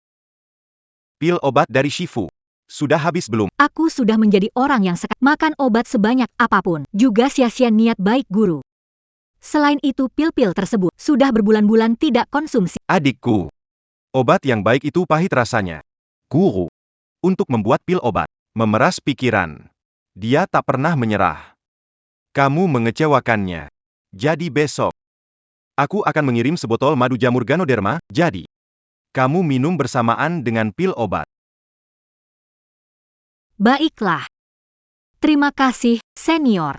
Pil obat dari Shifu. Sudah habis belum? Aku sudah menjadi orang yang makan obat sebanyak apapun. Juga sia-sia niat baik guru. Selain itu pil-pil tersebut sudah berbulan-bulan tidak konsumsi. Adikku. Obat yang baik itu pahit rasanya. Guru. Untuk membuat pil obat. Memeras pikiran. Dia tak pernah menyerah. Kamu mengecewakannya. Jadi besok. Aku akan mengirim sebotol madu jamur Ganoderma, jadi. Kamu minum bersamaan dengan pil obat. Baiklah. Terima kasih, senior.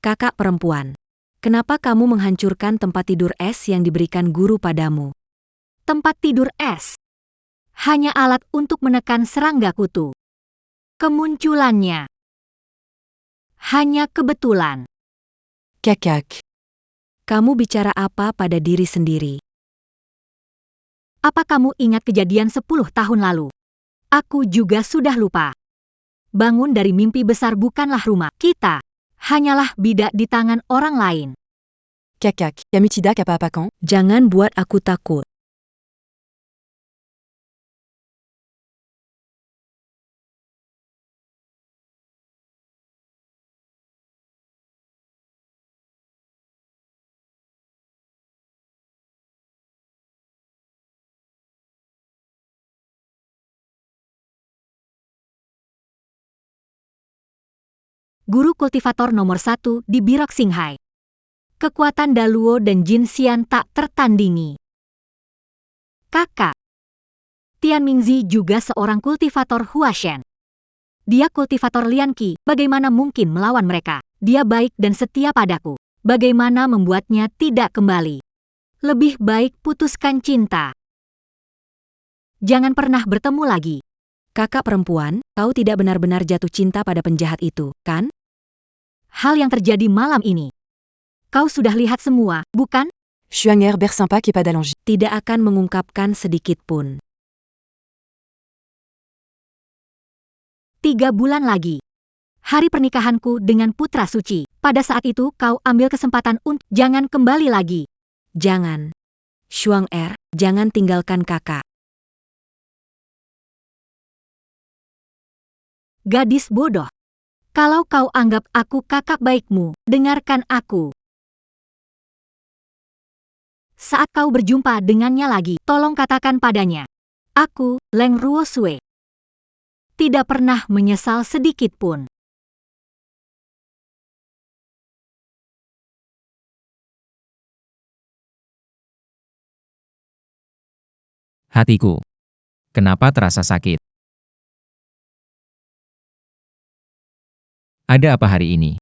Kakak perempuan, kenapa kamu menghancurkan tempat tidur es yang diberikan guru padamu? Tempat tidur es. Hanya alat untuk menekan serangga kutu. Kemunculannya hanya kebetulan. Kakak, kamu bicara apa pada diri sendiri? Apa kamu ingat kejadian 10 tahun lalu? Aku juga sudah lupa. Bangun dari mimpi besar bukanlah rumah kita. Hanyalah bidak di tangan orang lain. Kakak, kamu tidak apa-apa kan? Jangan buat aku takut. Guru kultivator nomor 1 di Birok Singhai. Kekuatan Daluo dan Jin Xian tak tertandingi. Kakak. Tian Mingzi juga seorang kultivator Huashen. Dia kultivator Lianqi, bagaimana mungkin melawan mereka? Dia baik dan setia padaku. Bagaimana membuatnya tidak kembali? Lebih baik putuskan cinta. Jangan pernah bertemu lagi. Kakak perempuan, kau tidak benar-benar jatuh cinta pada penjahat itu, kan? Hal yang terjadi malam ini. Kau sudah lihat semua, bukan? Je suis un air sympa qui pas d'allonge. Tidak akan mengungkapkan sedikit pun. 3 bulan lagi. Hari pernikahanku dengan putra suci. Pada saat itu kau ambil kesempatan untuk jangan kembali lagi. Jangan. Shuang Er, jangan tinggalkan kakak. Gadis bodoh. Kalau kau anggap aku kakak baikmu, dengarkan aku. Saat kau berjumpa dengannya lagi, tolong katakan padanya. Aku, Leng Ruosue. Tidak pernah menyesal sedikit pun. Hatiku. Kenapa terasa sakit? Ada apa hari ini?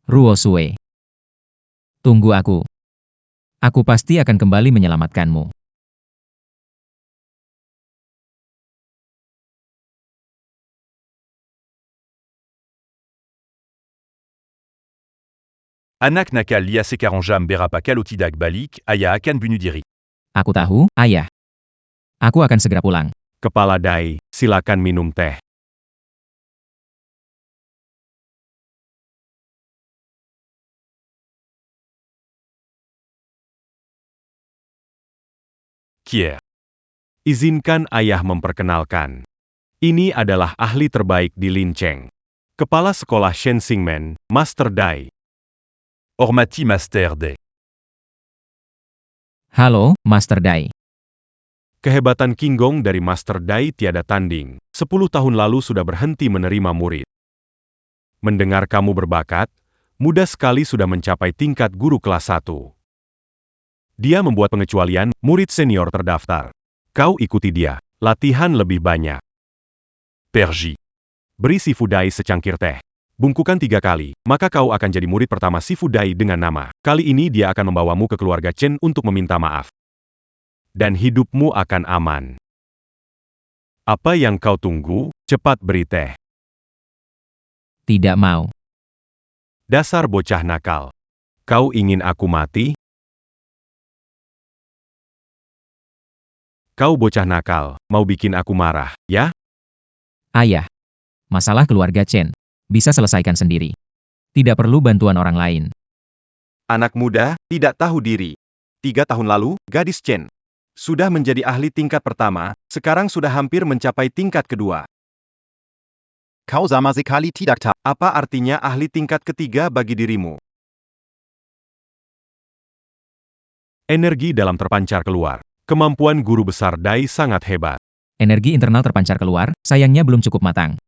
Ruosue. Tunggu aku. Aku pasti akan kembali menyelamatkanmu. Anak nakal lia sekaranjam berapa kalau tidak balik, ayah akan bunuh diri. Aku tahu, ayah. Aku akan segera pulang. Kepala Dai, silakan minum teh. Kier. Izinkan ayah memperkenalkan. Ini adalah ahli terbaik di Lincheng. Kepala Sekolah Shenzingmen, Master Dai. Hormati Master D. Halo, Master Dai. Kehebatan Kinggong dari Master Dai tiada tanding. 10 tahun lalu sudah berhenti menerima murid. Mendengar kamu berbakat, mudah sekali sudah mencapai tingkat guru kelas 1. Dia membuat pengecualian, murid senior terdaftar. Kau ikuti dia, latihan lebih banyak. Perji. Beri si Fudai secangkir teh. Bungkukan 3 kali, maka kau akan jadi murid pertama Shifu Dai dengan nama. Kali ini dia akan membawamu ke keluarga Chen untuk meminta maaf. Dan hidupmu akan aman. Apa yang kau tunggu? Cepat beri teh. Tidak mau. Dasar bocah nakal. Kau ingin aku mati? Kau bocah nakal, mau bikin aku marah, ya? Ayah. Masalah keluarga Chen. Bisa selesaikan sendiri. Tidak perlu bantuan orang lain. Anak muda, tidak tahu diri. 3 tahun lalu, gadis Chen sudah menjadi ahli tingkat pertama, sekarang sudah hampir mencapai tingkat kedua. Kau sama sekali tidak tahu. Apa artinya ahli tingkat ketiga bagi dirimu? Energi dalam terpancar keluar. Kemampuan guru besar Dai sangat hebat. Energi internal terpancar keluar, sayangnya belum cukup matang.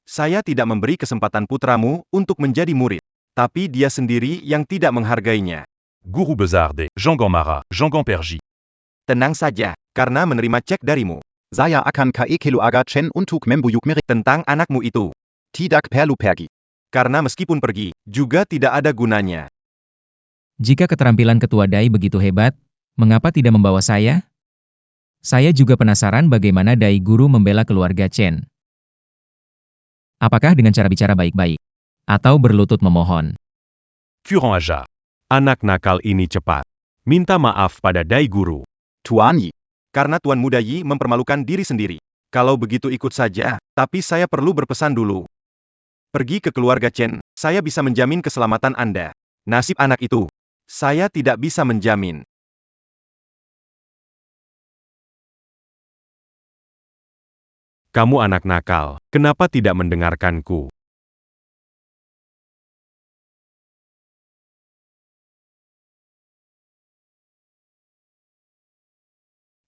Saya tidak memberi kesempatan putramu untuk menjadi murid. Tapi dia sendiri yang tidak menghargainya. Guru besar de Jean Perji. Tenang saja, karena menerima cek darimu. Saya akan ke keluarga Chen untuk membuyuk mereka. Tentang anakmu itu. Tidak perlu pergi. Karena meskipun pergi, juga tidak ada gunanya. Jika keterampilan ketua Dai begitu hebat, mengapa tidak membawa saya? Saya juga penasaran bagaimana Dai guru membela keluarga Chen. Apakah dengan cara bicara baik-baik? Atau berlutut memohon? Furong aja. Anak nakal ini cepat. Minta maaf pada Dai guru. Tuan Yi. Karena Tuan Muda Yi mempermalukan diri sendiri. Kalau begitu ikut saja, tapi saya perlu berpesan dulu. Pergi ke keluarga Chen, saya bisa menjamin keselamatan Anda. Nasib anak itu, saya tidak bisa menjamin. Kamu anak nakal, kenapa tidak mendengarkanku?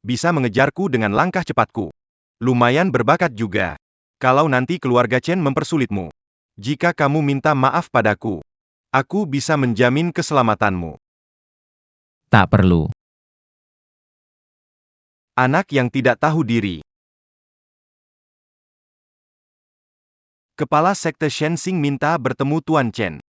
Bisa mengejarku dengan langkah cepatku. Lumayan berbakat juga. Kalau nanti keluarga Chen mempersulitmu. Jika kamu minta maaf padaku, aku bisa menjamin keselamatanmu. Tak perlu. Anak yang tidak tahu diri. Kepala Sekte Shenzing minta bertemu Tuan Chen.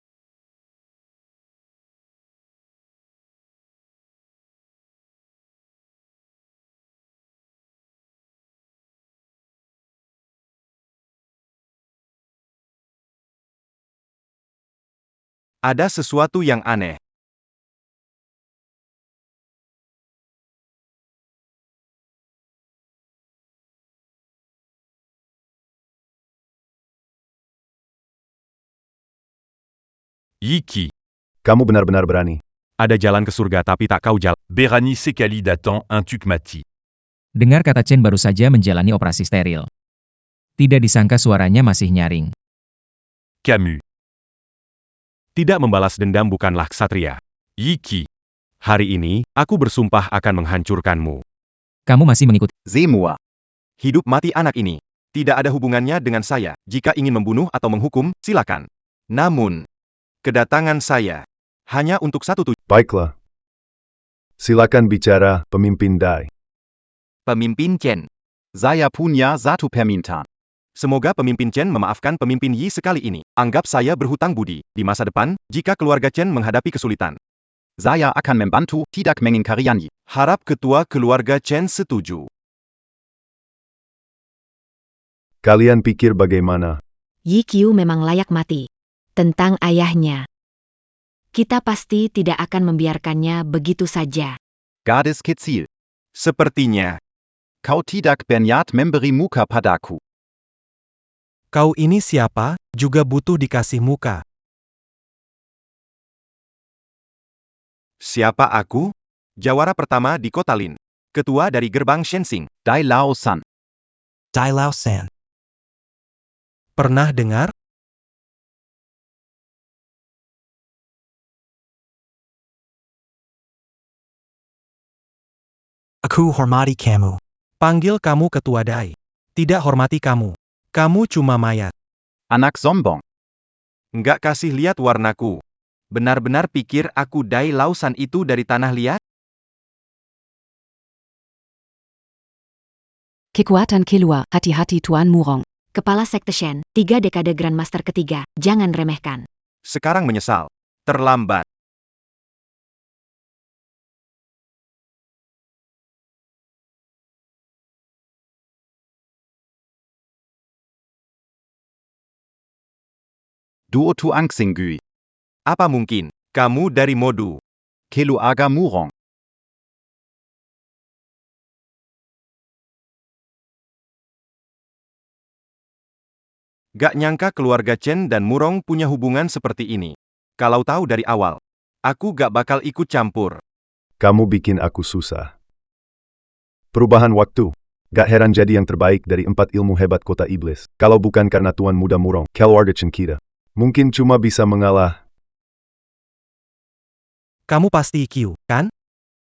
Ada sesuatu yang aneh. Yiki. Kamu benar-benar berani. Ada jalan ke surga tapi tak kau jalan. Berani Sekali datant un tukmati. Dengar kata Chen baru saja menjalani operasi steril. Tidak disangka suaranya masih nyaring. Camus. Tidak membalas dendam bukanlah ksatria. Yiki. Hari ini, aku bersumpah akan menghancurkanmu. Kamu masih mengikuti. Semua. Hidup mati anak ini tidak ada hubungannya dengan saya. Jika ingin membunuh atau menghukum, silakan. Namun, kedatangan saya hanya untuk satu tujuan. Baiklah. Silakan bicara, pemimpin Dai. Pemimpin Chen. Saya punya satu permintaan. Semoga pemimpin Chen memaafkan pemimpin Yi sekali ini. Anggap saya berhutang budi. Di masa depan, jika keluarga Chen menghadapi kesulitan, Saya akan membantu, tidak mengingkarian Yi. harap ketua keluarga Chen setuju. Kalian pikir bagaimana? Yi Qiu memang layak mati. Tentang ayahnya. Kita pasti tidak akan membiarkannya begitu saja. Gadis kecil. Sepertinya, Kau tidak berniat memberi muka padaku. Kau ini siapa, juga butuh dikasih muka. siapa aku? Jawara pertama di Kota Lin. Ketua dari gerbang Shenzing. Dai Lao San. Dai Lao San. Pernah dengar? Aku hormati kamu. Panggil kamu ketua Dai. Tidak hormati kamu. Kamu cuma mayat. Anak sombong. Nggak kasih lihat warnaku. Benar-benar pikir aku Dai Lausan itu dari tanah liat? Kekuatan keluar, hati-hati Tuan Murong. Kepala Sekte Shen, 3 dekade Grandmaster ketiga, jangan remehkan. Sekarang menyesal. Terlambat. Duo tu Angxingui. Apa mungkin? Kamu dari Modu. Keluarga Murong. Gak nyangka keluarga Chen dan Murong punya hubungan seperti ini. Kalau tahu dari awal, aku gak bakal ikut campur. Kamu bikin aku susah. Perubahan waktu. Gak heran jadi yang terbaik dari 4 ilmu hebat kota iblis. Kalau bukan karena Tuan Muda Murong, keluarga Chen kita mungkin cuma bisa mengalah. Kamu pasti Q, kan?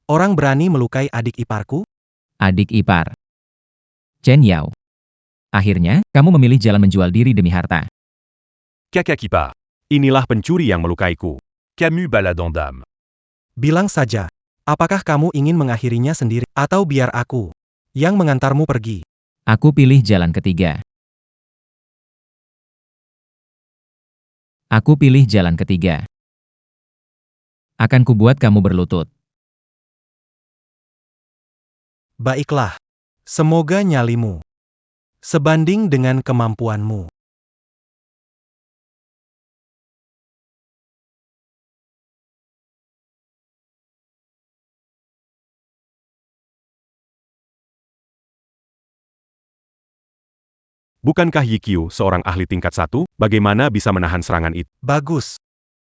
Orang berani melukai adik iparku? Adik ipar. Chen Yao. Akhirnya, kamu memilih jalan menjual diri demi harta. Kakakipa. Inilah pencuri yang melukaiku. Camus baladant d'âme. Bilang saja, apakah kamu ingin mengakhirinya sendiri, atau biar aku yang mengantarmu pergi? Aku pilih jalan ketiga. Aku pilih jalan ketiga. Akan kubuat kamu berlutut. Baiklah. Semoga nyalimu sebanding dengan kemampuanmu. Bukankah Yikyu seorang ahli tingkat 1? Bagaimana bisa menahan serangan itu? Bagus.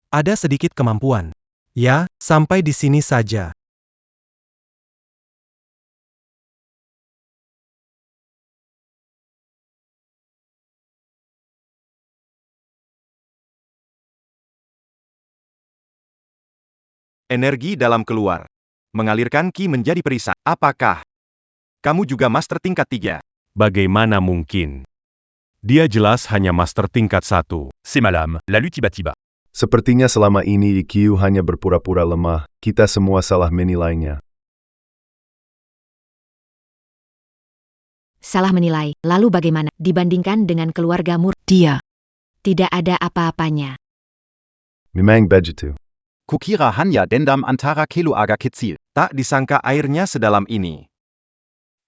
Ada sedikit kemampuan. Ya, sampai di sini saja. Energi dalam keluar. Mengalirkan Qi menjadi perisai. Apakah kamu juga master tingkat 3? Bagaimana mungkin? Dia jelas hanya master tingkat 1. C'est Malam, la Lutiba-Tiba. Sepertinya selama ini Yikyu hanya berpura-pura lemah, kita semua salah menilainya. Salah menilai, lalu bagaimana dibandingkan dengan keluarga Mur? Dia tidak ada apa-apanya. Memang begitu. Kukira hanya dendam antara keluarga kecil. Tak disangka airnya sedalam ini.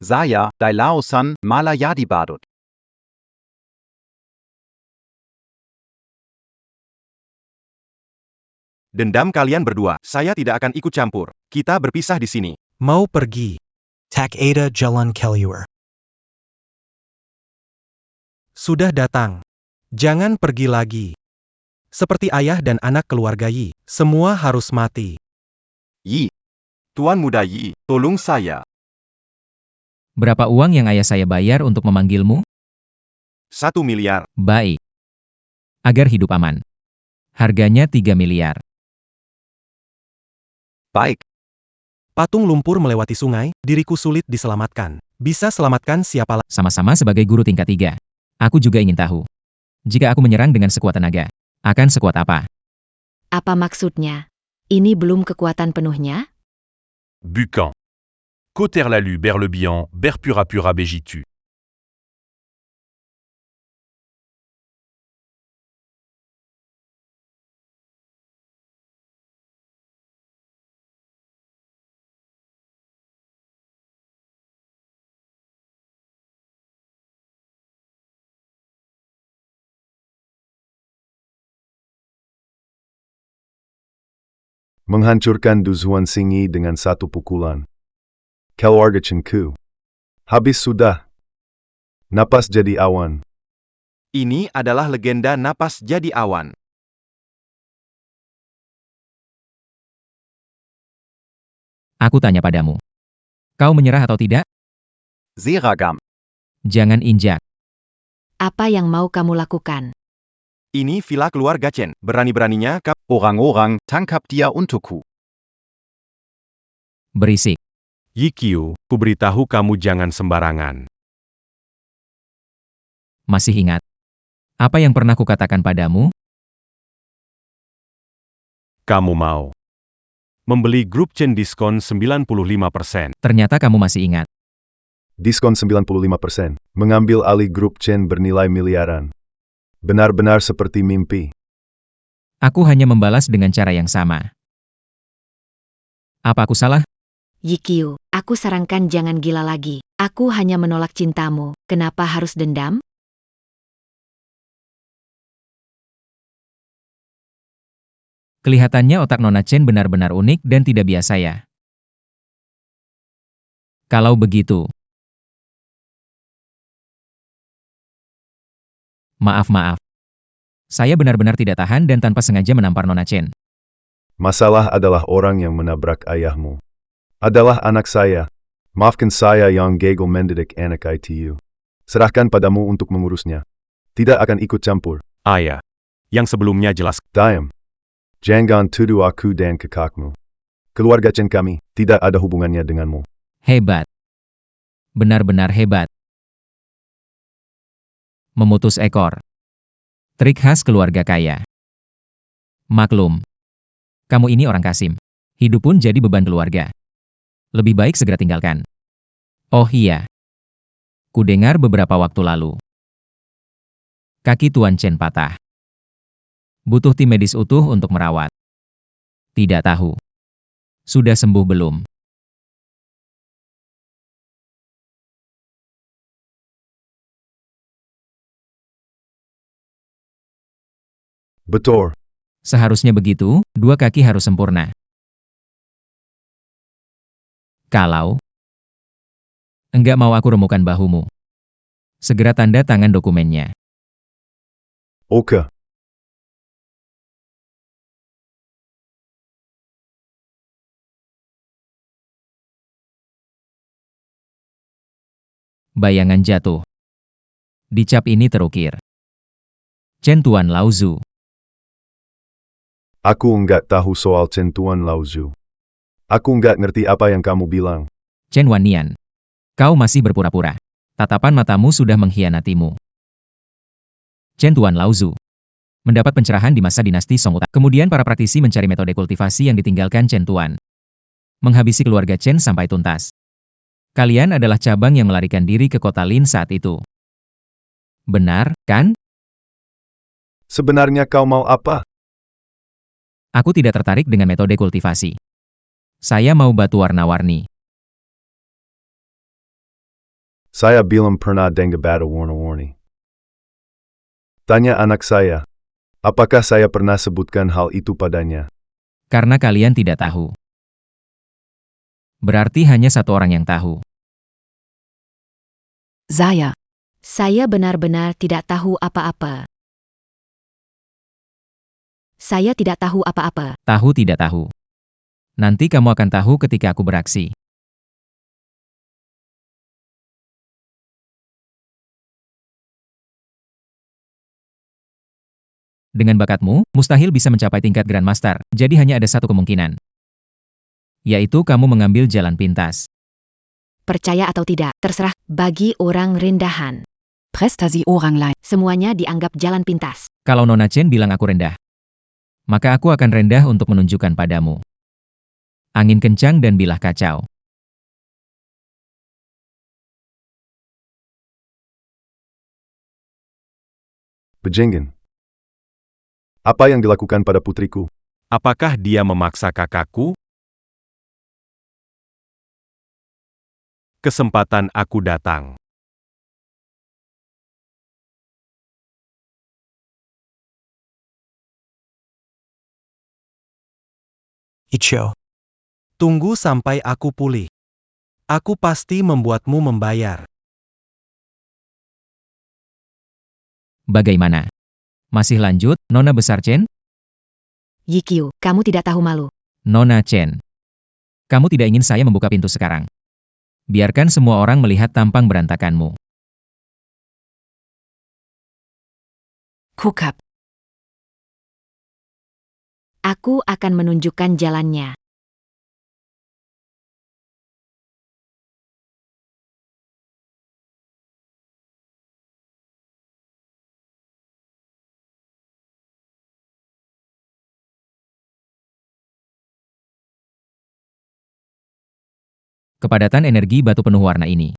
Saya, Dai Laosan, malah jadi badut. Dendam kalian berdua, saya tidak akan ikut campur. Kita berpisah di sini. Mau pergi. Tak ada jalan keluar. Sudah datang. Jangan pergi lagi. Seperti ayah dan anak keluarga Yi, semua harus mati. Yi. Tuan Muda Yi, tolong saya. Berapa uang yang ayah saya bayar untuk memanggilmu? 1 miliar. Baik. Agar hidup aman. Harganya 3 miliar. Baik. Patung lumpur melewati sungai, diriku sulit diselamatkan. Bisa selamatkan siapa lagi? Sama-sama sebagai guru tingkat 3. Aku juga ingin tahu. Jika aku menyerang dengan sekuat tenaga, akan sekuat apa? Apa maksudnya? Ini belum kekuatan penuhnya? Bucan. Coter lalu berlebihan, berpura pura begitu. Menghancurkan Duzuan Singi dengan satu pukulan. Keluarga Chenku. Habis sudah. Napas jadi awan. Ini adalah legenda napas jadi awan. Aku tanya padamu. Kau menyerah atau tidak? Seragam. Jangan injak. Apa yang mau kamu lakukan? Ini villa keluarga Chen. Berani-beraninya kamu. Orang-orang, tangkap dia untukku. Berisik. Yikyu, kuberitahu kamu jangan sembarangan. Masih ingat? Apa yang pernah kukatakan padamu? Kamu mau membeli grup Chen diskon 95%. Ternyata kamu masih ingat. Diskon 95%. Mengambil alih grup Chen bernilai miliaran. Benar-benar seperti mimpi. Aku hanya membalas dengan cara yang sama. Apa aku salah? Yikyu, aku sarankan jangan gila lagi. Aku hanya menolak cintamu. Kenapa harus dendam? Kelihatannya otak Nona Chen benar-benar unik dan tidak biasa ya. Kalau begitu. Maaf. Saya benar-benar tidak tahan dan tanpa sengaja menampar Nona Chen. Masalah adalah orang yang menabrak ayahmu. Adalah anak saya. Maafkan saya yang gagal mendidik anak itu. Serahkan padamu untuk mengurusnya. Tidak akan ikut campur. Ayah. Yang sebelumnya jelas. Diam. Jangan tuduh aku dan kakakmu. Keluarga Chen kami tidak ada hubungannya denganmu. Hebat. Benar-benar hebat. Memutus ekor. Trik khas keluarga kaya. Maklum. Kamu ini orang Kasim. Hidup pun jadi beban keluarga. Lebih baik segera tinggalkan. Oh iya. Kudengar beberapa waktu lalu. Kaki Tuan Chen patah. Butuh tim medis utuh untuk merawat. Tidak tahu. Sudah sembuh belum? Betul. Seharusnya begitu, dua kaki harus sempurna. Kalau enggak mau aku remukan bahumu. Segera tanda tangan dokumennya. Oke. Bayangan jatuh. Di cap ini terukir. Chen Tuan Laozu. Aku enggak tahu soal Chen Tuan Laozu. Aku enggak ngerti apa yang kamu bilang. Chen Wannian. Kau masih berpura-pura. Tatapan matamu sudah mengkhianatimu. Chen Tuan Laozu. Mendapat pencerahan di masa dinasti Song Utama. Kemudian para praktisi mencari metode kultivasi yang ditinggalkan Chen Tuan. Menghabisi keluarga Chen sampai tuntas. Kalian adalah cabang yang melarikan diri ke kota Lin saat itu. Benar, kan? Sebenarnya kau mau apa? Aku tidak tertarik dengan metode kultivasi. Saya mau batu warna-warni. Saya belum pernah dengar batu warna-warni. Tanya anak saya. Apakah saya pernah sebutkan hal itu padanya? Karena kalian tidak tahu. Berarti hanya satu orang yang tahu. Saya benar-benar tidak tahu apa-apa. Saya tidak tahu apa-apa. Tahu tidak tahu. Nanti kamu akan tahu ketika aku beraksi. Dengan bakatmu, mustahil bisa mencapai tingkat Grandmaster, jadi hanya ada satu kemungkinan. Yaitu kamu mengambil jalan pintas. Percaya atau tidak, terserah. Bagi orang rendahan. Prestasi orang lain. Semuanya dianggap jalan pintas. Kalau Nona Chen bilang aku rendah, maka aku akan rendah untuk menunjukkan padamu. Angin kencang dan bilah kacau. Bejengin. Apa yang dilakukan pada putriku? Apakah dia memaksa kakakku? Kesempatan aku datang. Icho. Tunggu sampai aku pulih. Aku pasti membuatmu membayar. Bagaimana? Masih lanjut, Nona Besar Chen? Yikyu, kamu tidak tahu malu. Nona Chen. Kamu tidak ingin saya membuka pintu sekarang. Biarkan semua orang melihat tampang berantakanmu. Kukap. Aku akan menunjukkan jalannya. Kepadatan energi batu penuh warna ini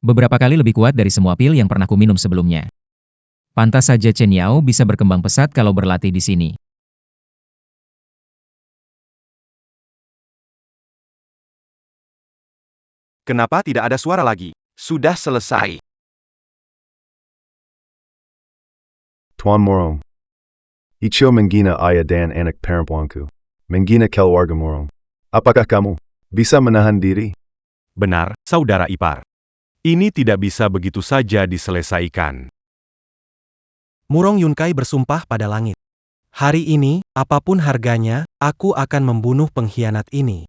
Beberapa kali lebih kuat dari semua pil yang pernah kuminum sebelumnya. Pantas saja Chen Yao bisa berkembang pesat kalau berlatih di sini. Kenapa tidak ada suara lagi? Sudah selesai. Tuan Morong. Icho menggina ayah dan anak perempuanku. Menggina keluarga Morong. Apakah kamu bisa menahan diri? Benar, saudara ipar. Ini tidak bisa begitu saja diselesaikan. Murong Yunkai bersumpah pada langit. Hari ini, apapun harganya, aku akan membunuh pengkhianat ini.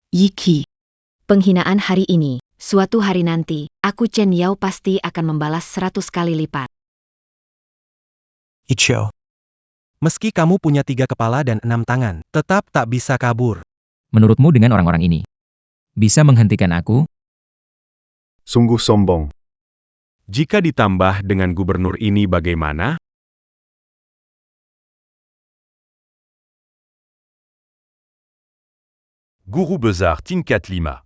Yiki. Penghinaan hari ini, suatu hari nanti, aku Chen Yao pasti akan membalas 100 kali lipat. Icho. Meski kamu punya 3 kepala dan 6 tangan, tetap tak bisa kabur. Menurutmu dengan orang-orang ini, bisa menghentikan aku? Sungguh sombong. Jika ditambah dengan gubernur ini bagaimana? Guru Besar tingkat 5.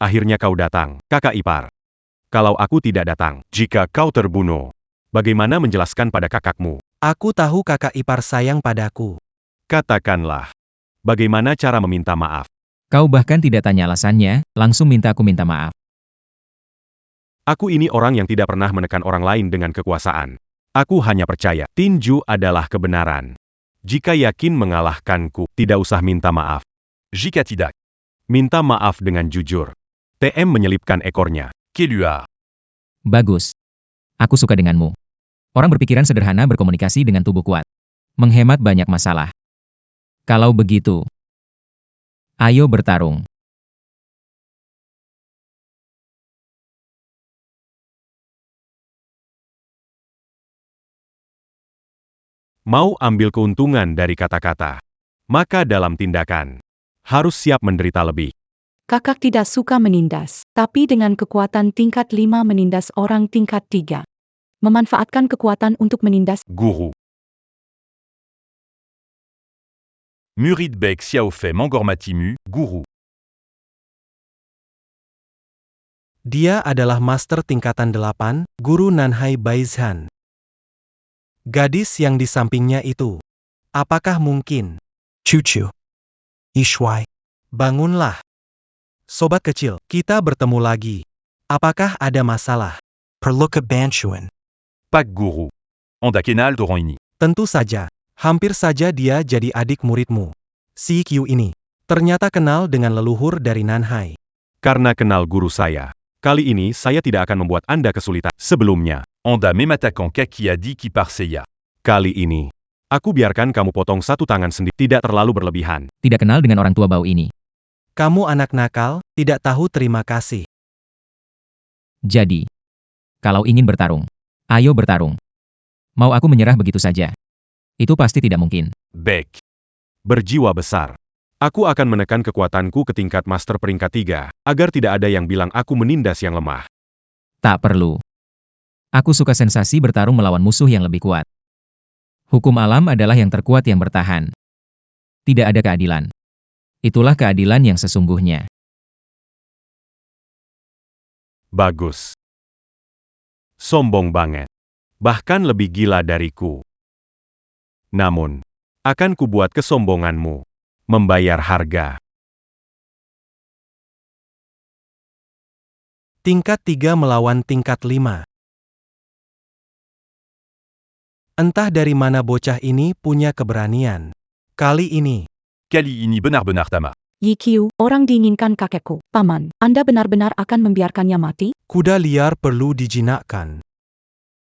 Akhirnya kau datang, kakak ipar. Kalau aku tidak datang, jika kau terbunuh, bagaimana menjelaskan pada kakakmu? Aku tahu kakak ipar sayang padaku. Katakanlah, bagaimana cara meminta maaf? Kau bahkan tidak tanya alasannya, langsung minta aku minta maaf. Aku ini orang yang tidak pernah menekan orang lain dengan kekuasaan. Aku hanya percaya, tinju adalah kebenaran. Jika yakin mengalahkanku, tidak usah minta maaf. Jika tidak, Minta maaf dengan jujur. TM menyelipkan ekornya. Kelua. Bagus. Aku suka denganmu. Orang berpikiran sederhana berkomunikasi dengan tubuh kuat. Menghemat banyak masalah. Kalau begitu, ayo bertarung. Mau ambil keuntungan dari kata-kata. Maka dalam tindakan, harus siap menderita lebih. Kakak tidak suka menindas, tapi dengan kekuatan tingkat 5 menindas orang tingkat 3. Memanfaatkan kekuatan untuk menindas. Guru. Murid Bek Xiaofei Mangormatimu, Guru. Dia adalah master tingkatan 8, Guru Nanhai Baizhan. Gadis yang di sampingnya itu. Apakah mungkin? Chuchu. Ishwai. Bangunlah. Sobat kecil, kita bertemu lagi. Apakah ada masalah? Perluka Banshuan. Pak Guru. Anda kenal orang ini. Tentu saja. Hampir saja dia jadi adik muridmu. Si Q ini. Ternyata kenal dengan leluhur dari Nanhai. Karena kenal guru saya. Kali ini saya tidak akan membuat Anda kesulitan. Sebelumnya, Anda même attaquant Kaki a dit qui par Seiya. kali ini, aku biarkan kamu potong satu tangan sendiri. Tidak terlalu berlebihan. Tidak kenal dengan orang tua bau ini. Kamu anak nakal, tidak tahu terima kasih. Jadi, kalau ingin bertarung, ayo bertarung. Mau aku menyerah begitu saja? Itu pasti tidak mungkin. Bek. Berjiwa besar. Aku akan menekan kekuatanku ke tingkat master peringkat 3, agar tidak ada yang bilang aku menindas yang lemah. Tak perlu. Aku suka sensasi bertarung melawan musuh yang lebih kuat. Hukum alam adalah yang terkuat yang bertahan. Tidak ada keadilan. Itulah keadilan yang sesungguhnya. Bagus. Sombong banget. Bahkan lebih gila dariku. Namun, akan kubuat kesombonganmu membayar harga. Tingkat 3 melawan tingkat 5. Entah dari mana bocah ini punya keberanian. Kali ini, Kali ini benar-benar tamat. YQ, orang diinginkan kakekku. Paman, Anda benar-benar akan membiarkannya mati? kuda liar perlu dijinakkan.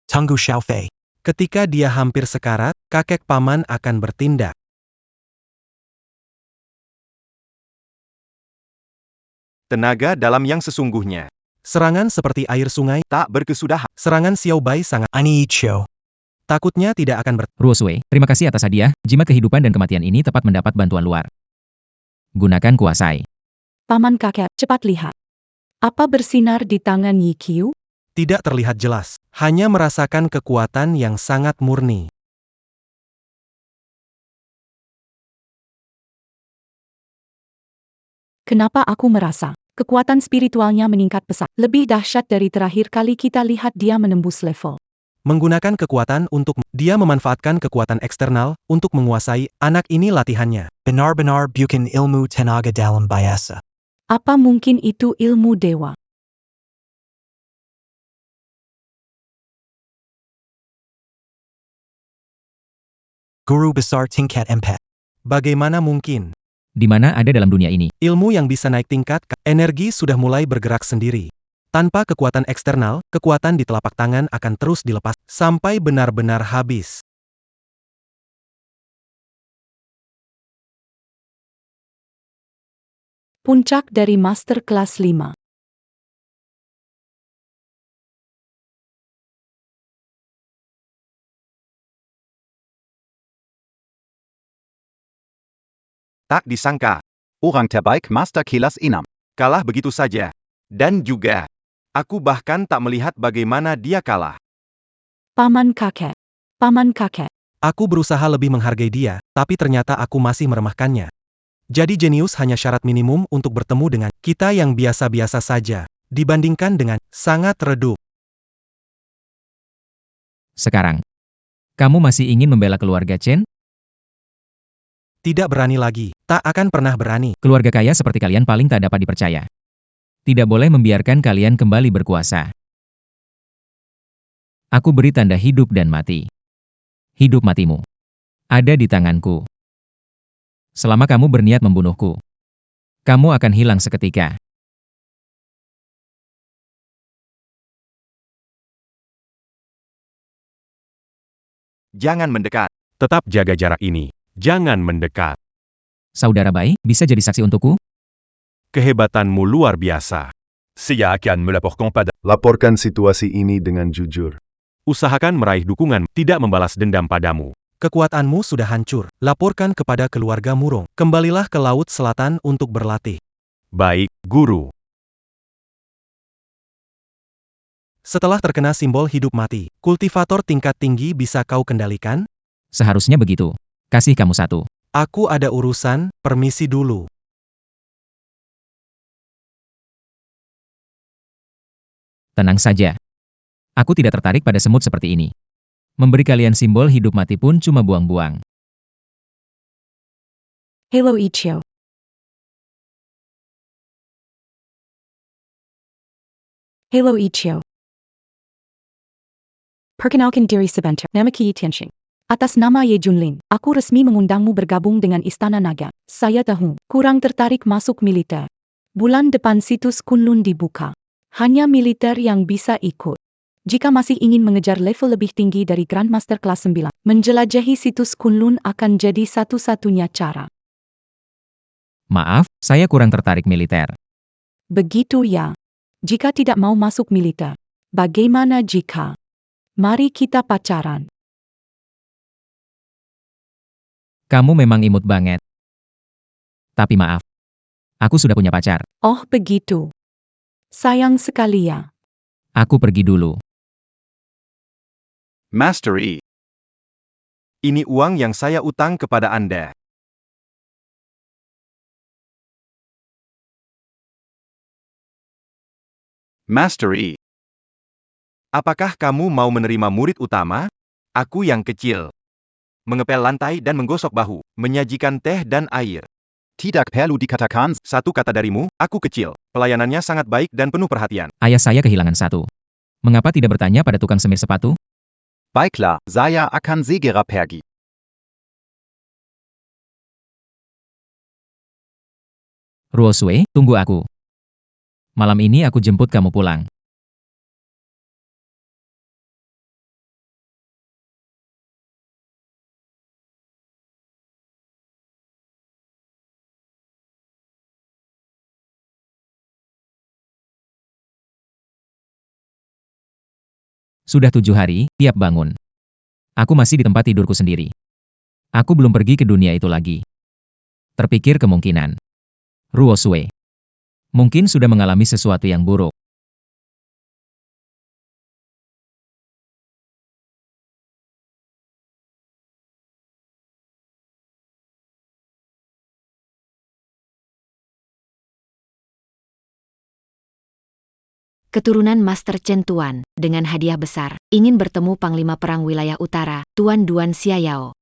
Tunggu Xiaofei. Ketika dia hampir sekarat, kakek paman akan bertindak. Tenaga dalam yang sesungguhnya. Serangan seperti air sungai, Tak berkesudahan. serangan Xiao Bai sangat Ani Icho. takutnya tidak akan Ruosui, terima kasih atas hadiah. Jimat kehidupan dan kematian ini tepat mendapat bantuan luar. Gunakan kuasai. Paman kakek, cepat lihat. Apa bersinar di tangan YQ? tidak terlihat jelas, hanya merasakan kekuatan yang sangat murni. Kenapa aku merasa kekuatan spiritualnya meningkat pesat? Lebih dahsyat dari terakhir kali kita lihat dia menembus level. Menggunakan kekuatan untuk dia memanfaatkan kekuatan eksternal untuk menguasai anak ini latihannya. Benar-benar bukan ilmu tenaga dalam biasa. Apa mungkin itu ilmu dewa? Guru besar tingkat 4. Bagaimana mungkin? Di mana ada dalam dunia ini? Ilmu yang bisa naik tingkat, energi sudah mulai bergerak sendiri. Tanpa kekuatan eksternal, kekuatan di telapak tangan akan terus dilepas sampai benar-benar habis. Puncak dari Master Kelas 5. Tak disangka, Orang terbaik Master Kelas 6. kalah begitu saja. Dan juga, aku bahkan tak melihat bagaimana dia kalah. Paman kakek. Paman kakek. Aku berusaha lebih menghargai dia, tapi ternyata aku masih meremehkannya. Jadi jenius hanya syarat minimum untuk bertemu dengan kita yang biasa-biasa saja, dibandingkan dengan sangat redup. Sekarang, kamu masih ingin membela keluarga Chen? Tidak berani lagi, tak akan pernah berani. Keluarga kaya seperti kalian paling tak dapat dipercaya. Tidak boleh membiarkan kalian kembali berkuasa. Aku beri tanda hidup dan mati. Hidup matimu ada di tanganku. Selama kamu berniat membunuhku, kamu akan hilang seketika. Jangan mendekat. Tetap jaga jarak ini. Jangan mendekat. Saudara baik, bisa jadi saksi untukku? Kehebatanmu luar biasa. Saya akan melaporkan pada Laporkan situasi ini dengan jujur. Usahakan meraih dukungan, tidak membalas dendam padamu. Kekuatanmu sudah hancur, laporkan kepada keluarga Murong. Kembalilah ke Laut Selatan untuk berlatih. Baik, Guru. Setelah terkena simbol hidup mati, kultivator tingkat tinggi bisa kau kendalikan? Seharusnya begitu. Kasih kamu satu. Aku ada urusan, permisi dulu. Tenang saja. Aku tidak tertarik pada semut seperti ini. Memberi kalian simbol hidup mati pun cuma buang-buang. Hello Ichio. Hello Ichio. Perkenalkan diri sebentar. Nama Qi Tianxing. Atas nama Ye Junlin, aku resmi mengundangmu bergabung dengan Istana Naga. Saya tahu, kurang tertarik masuk militer. Bulan depan situs Kunlun dibuka. Hanya militer yang bisa ikut. Jika masih ingin mengejar level lebih tinggi dari Grandmaster kelas 9, menjelajahi situs Kunlun akan jadi satu-satunya cara. Maaf, saya kurang tertarik militer. Begitu ya. Jika tidak mau masuk militer, bagaimana jika? Mari kita pacaran. Kamu memang imut banget. Tapi maaf, aku sudah punya pacar. Oh begitu. Sayang sekali ya. Aku pergi dulu. Master E. Ini uang yang saya utang kepada Anda. Master E. Apakah kamu mau menerima murid utama? Aku yang kecil. Mengepel lantai dan menggosok bahu, menyajikan teh dan air. Tidak perlu dikatakan. Satu kata darimu, aku kecil. Pelayanannya sangat baik dan penuh perhatian. Ayah saya kehilangan satu. Mengapa tidak bertanya pada tukang semir sepatu? Baiklah, saya akan segera pergi. Ruosue, tunggu aku. Malam ini aku jemput kamu pulang. Sudah 7 hari, tiap bangun. Aku masih di tempat tidurku sendiri. Aku belum pergi ke dunia itu lagi. Terpikir kemungkinan. Ruosue. Mungkin sudah mengalami sesuatu yang buruk. Keturunan Master Chen Tuan, dengan hadiah besar, ingin bertemu Panglima Perang Wilayah Utara, Tuan Duan Xiayao.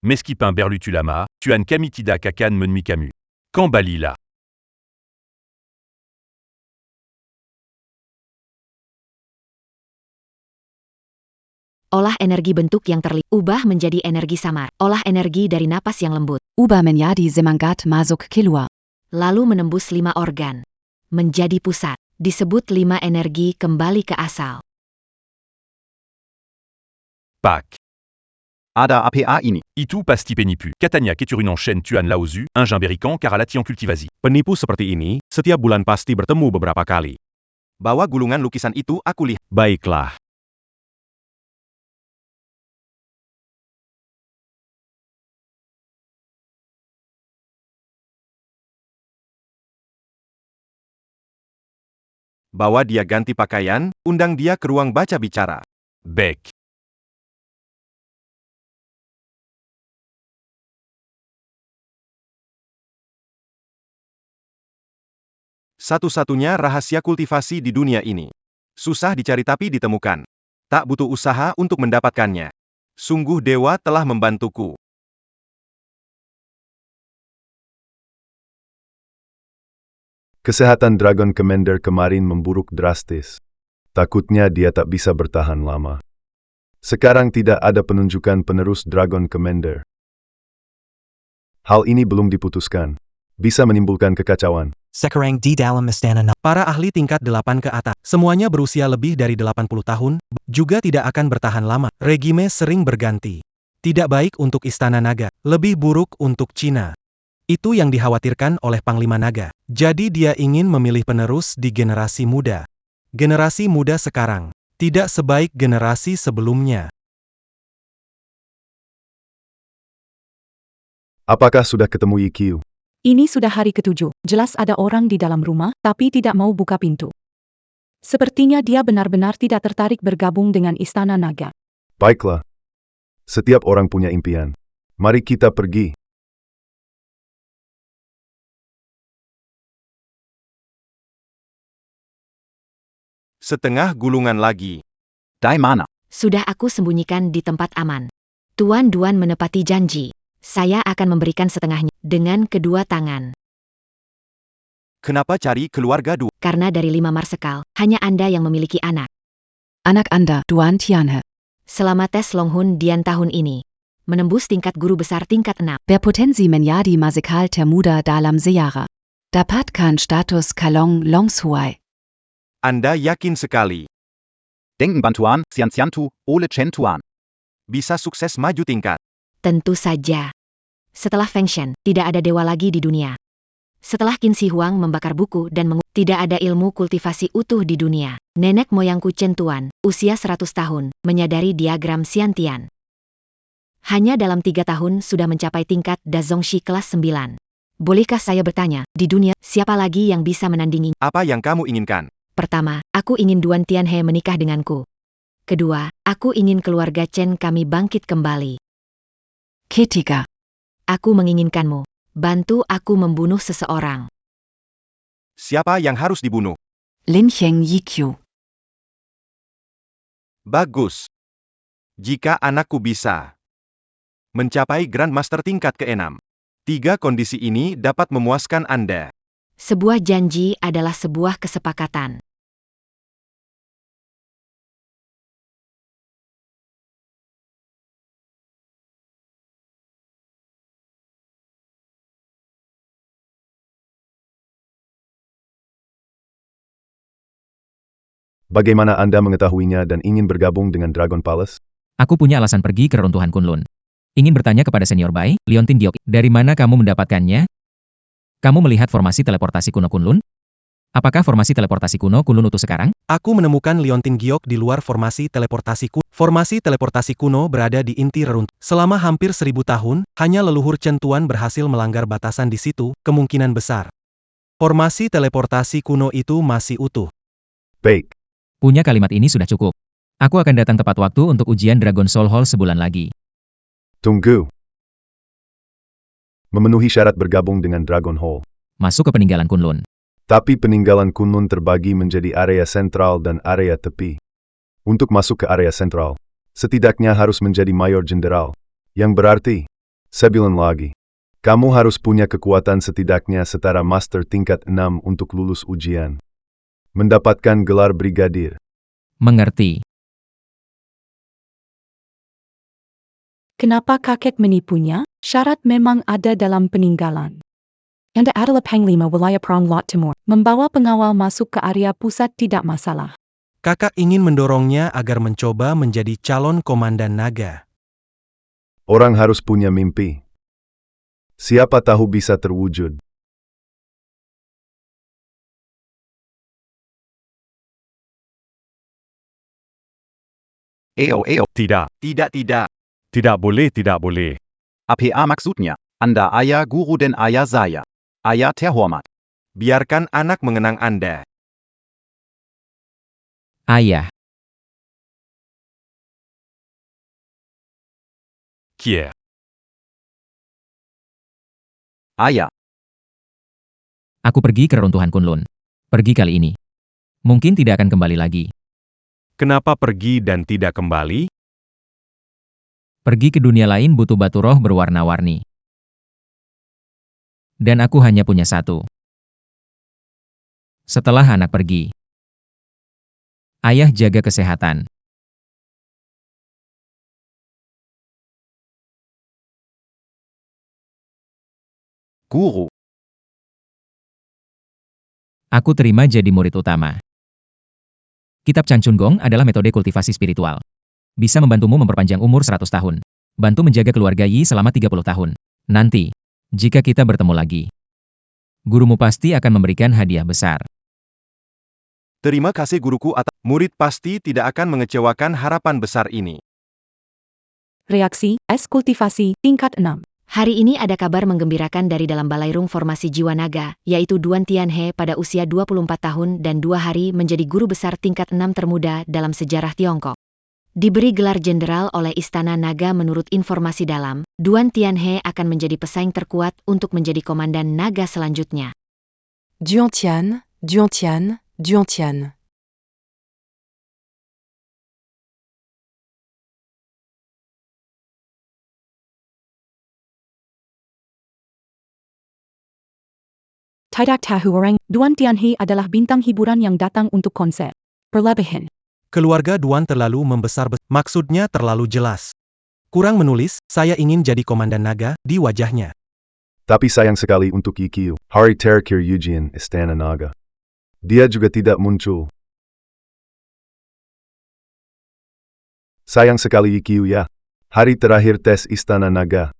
Mesquipin Berlutulama, Tuan Kamitida Kakan Menmi Kamu. Kambalila. Olah energi bentuk yang terlihat, ubah menjadi energi samar. Olah energi dari napas yang lembut, Ubah menjadi semangat masuk keluar. lalu menembus 5 organ. Menjadi pusat, disebut 5 energi kembali ke asal. Pak. Ada apa ini? Itu pasti penipu. Katanya keturun enchaîne Tuan Laozu, un Jimberican Karalation Cultivasi. Penipu seperti ini, setiap bulan pasti bertemu beberapa kali. Bawa gulungan lukisan itu aku lihat. Baiklah. Bawa dia ganti pakaian, undang dia ke ruang baca bicara. Bec. Satu-satunya rahasia kultivasi di dunia ini. Susah dicari tapi ditemukan. Tak butuh usaha untuk mendapatkannya. Sungguh dewa telah membantuku. Kesehatan Dragon Commander kemarin memburuk drastis. Takutnya dia tak bisa bertahan lama. Sekarang tidak ada penunjukan penerus Dragon Commander. Hal ini belum diputuskan. Bisa menimbulkan kekacauan. Sekarang di dalam istana Para ahli tingkat 8 ke atas, semuanya berusia lebih dari 80 tahun, juga tidak akan bertahan lama. Regime sering berganti. Tidak baik untuk Istana Naga, lebih buruk untuk Cina. Itu yang dikhawatirkan oleh Panglima Naga. Jadi dia ingin memilih penerus di generasi muda. Generasi muda sekarang tidak sebaik generasi sebelumnya. Apakah sudah ketemu IQ? Ini sudah hari ke-7. Jelas ada orang di dalam rumah, tapi tidak mau buka pintu. Sepertinya dia benar-benar tidak tertarik bergabung dengan Istana Naga. Baiklah. Setiap orang punya impian. Mari kita pergi. Setengah gulungan lagi. Dai mana? Sudah aku sembunyikan di tempat aman. Tuan Duan menepati janji. Saya akan memberikan setengahnya dengan kedua tangan. Kenapa cari keluarga dua? Karena dari 5 marsekal, hanya Anda yang memiliki anak. Anak Anda, Duan Tianhe, Selama tes Longhun Dian tahun ini, menembus tingkat guru besar tingkat 6. berpotensi menjadi masikal termuda dalam sejarah. Dapatkan status Kalong Longshuai. Anda yakin sekali. Denken Bantuan, Xianxiantu, Ole Chen Tuan. Bisa sukses maju tingkat. Tentu saja. Setelah Feng Shen, tidak ada dewa lagi di dunia. Setelah Qin Shi Huang membakar buku dan tidak ada ilmu kultivasi utuh di dunia. Nenek moyangku Chen Tuan, usia 100 tahun, menyadari diagram Xiantian. Hanya dalam 3 tahun sudah mencapai tingkat Dazongshi kelas 9. Bolehkah saya bertanya, di dunia, siapa lagi yang bisa menandingi? Apa yang kamu inginkan? Pertama, aku ingin Duan Tianhe menikah denganku. Kedua, aku ingin keluarga Chen kami bangkit kembali. Ketiga, Aku menginginkanmu. Bantu aku membunuh seseorang. Siapa yang harus dibunuh? Lin Cheng Yiqiu. Bagus. Jika anakku bisa mencapai Grandmaster tingkat ke-6. 3 kondisi ini dapat memuaskan Anda. Sebuah janji adalah sebuah kesepakatan. Bagaimana Anda mengetahuinya dan ingin bergabung dengan Dragon Palace? Aku punya alasan pergi ke reruntuhan Kunlun. Ingin bertanya kepada Senior Bai, Liontin Giok, dari mana kamu mendapatkannya? Kamu melihat formasi teleportasi kuno Kunlun? Apakah formasi teleportasi kuno Kunlun utuh sekarang? Aku menemukan Liontin Giok di luar formasi teleportasi kuno. Formasi teleportasi kuno berada di inti reruntuhan. Selama hampir 1000 tahun, hanya leluhur Chen Tuan berhasil melanggar batasan di situ, kemungkinan besar. Formasi teleportasi kuno itu masih utuh. Baik. Punya kalimat ini sudah cukup. Aku akan datang tepat waktu untuk ujian Dragon Soul Hall sebulan lagi. Tunggu. Memenuhi syarat bergabung dengan Dragon Hall. Masuk ke peninggalan Kunlun. Tapi peninggalan Kunlun terbagi menjadi area sentral dan area tepi. Untuk masuk ke area sentral, setidaknya harus menjadi mayor jenderal. Yang berarti, saya bilang lagi, kamu harus punya kekuatan setidaknya setara master tingkat 6 untuk lulus ujian. Mendapatkan gelar brigadir. Mengerti. Kenapa kakek menipunya? Syarat memang ada dalam peninggalan. Anda adalah Panglima Wilayah Perang Lot Timur. Membawa pengawal masuk ke area pusat tidak masalah. Kakak ingin mendorongnya agar mencoba menjadi calon komandan naga. Orang harus punya mimpi. Siapa tahu bisa terwujud. Tidak. Tidak. Tidak boleh, tidak boleh. APA maksudnya, Anda ayah guru dan ayah saya. Ayah terhormat. Biarkan anak mengenang Anda. Ayah. Kier. Ayah. Aku pergi ke reruntuhan Kunlun. Pergi kali ini. Mungkin tidak akan kembali lagi. Kenapa pergi dan tidak kembali? Pergi ke dunia lain butuh batu roh berwarna-warni. Dan aku hanya punya satu. Setelah anak pergi, ayah jaga kesehatan. Guru. Aku terima jadi murid utama. Kitab Changchun Gong adalah metode kultivasi spiritual. Bisa membantumu memperpanjang umur 100 tahun. Bantu menjaga keluarga Yi selama 30 tahun. Nanti, jika kita bertemu lagi, gurumu pasti akan memberikan hadiah besar. Terima kasih guruku atas murid pasti tidak akan mengecewakan harapan besar ini. Reaksi, S kultivasi, tingkat 6. Hari ini ada kabar menggembirakan dari dalam Balairung Formasi Jiwa Naga, yaitu Duan Tianhe pada usia 24 tahun dan 2 hari menjadi guru besar tingkat 6 termuda dalam sejarah Tiongkok. Diberi gelar jenderal oleh Istana Naga menurut informasi dalam, Duan Tianhe akan menjadi pesaing terkuat untuk menjadi komandan naga selanjutnya. Duantian, Duantian, Duantian. Tidak tahu orang, Duan Tianhe adalah bintang hiburan yang datang untuk konser. Berlebihan. Keluarga Duan terlalu membesar, maksudnya terlalu jelas. Kurang menulis, saya ingin jadi komandan naga, di wajahnya. Tapi sayang sekali untuk Yikiu. Hari terakhir ujian Istana Naga. Dia juga tidak muncul. Sayang sekali Yikiu ya. Hari terakhir tes Istana Naga.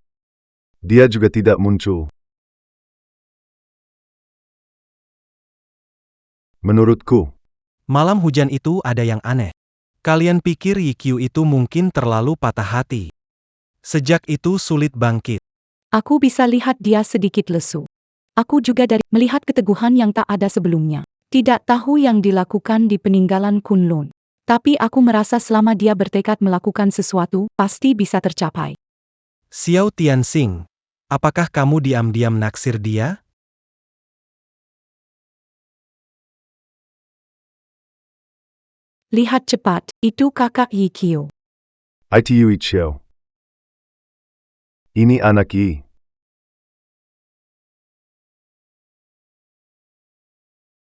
Dia juga tidak muncul. Menurutku, Malam hujan itu ada yang aneh. Kalian pikir Yikiu itu mungkin terlalu patah hati. Sejak itu sulit bangkit. Aku bisa lihat dia sedikit lesu. Aku juga dari melihat keteguhan yang tak ada sebelumnya. Tidak tahu yang dilakukan di peninggalan Kunlun. Tapi aku merasa selama dia bertekad melakukan sesuatu, pasti bisa tercapai. Xiao Tianxing, apakah kamu diam-diam naksir dia? Lihat cepat, itu kakak Yikiu. ITU Ichio. Ini anak Yi.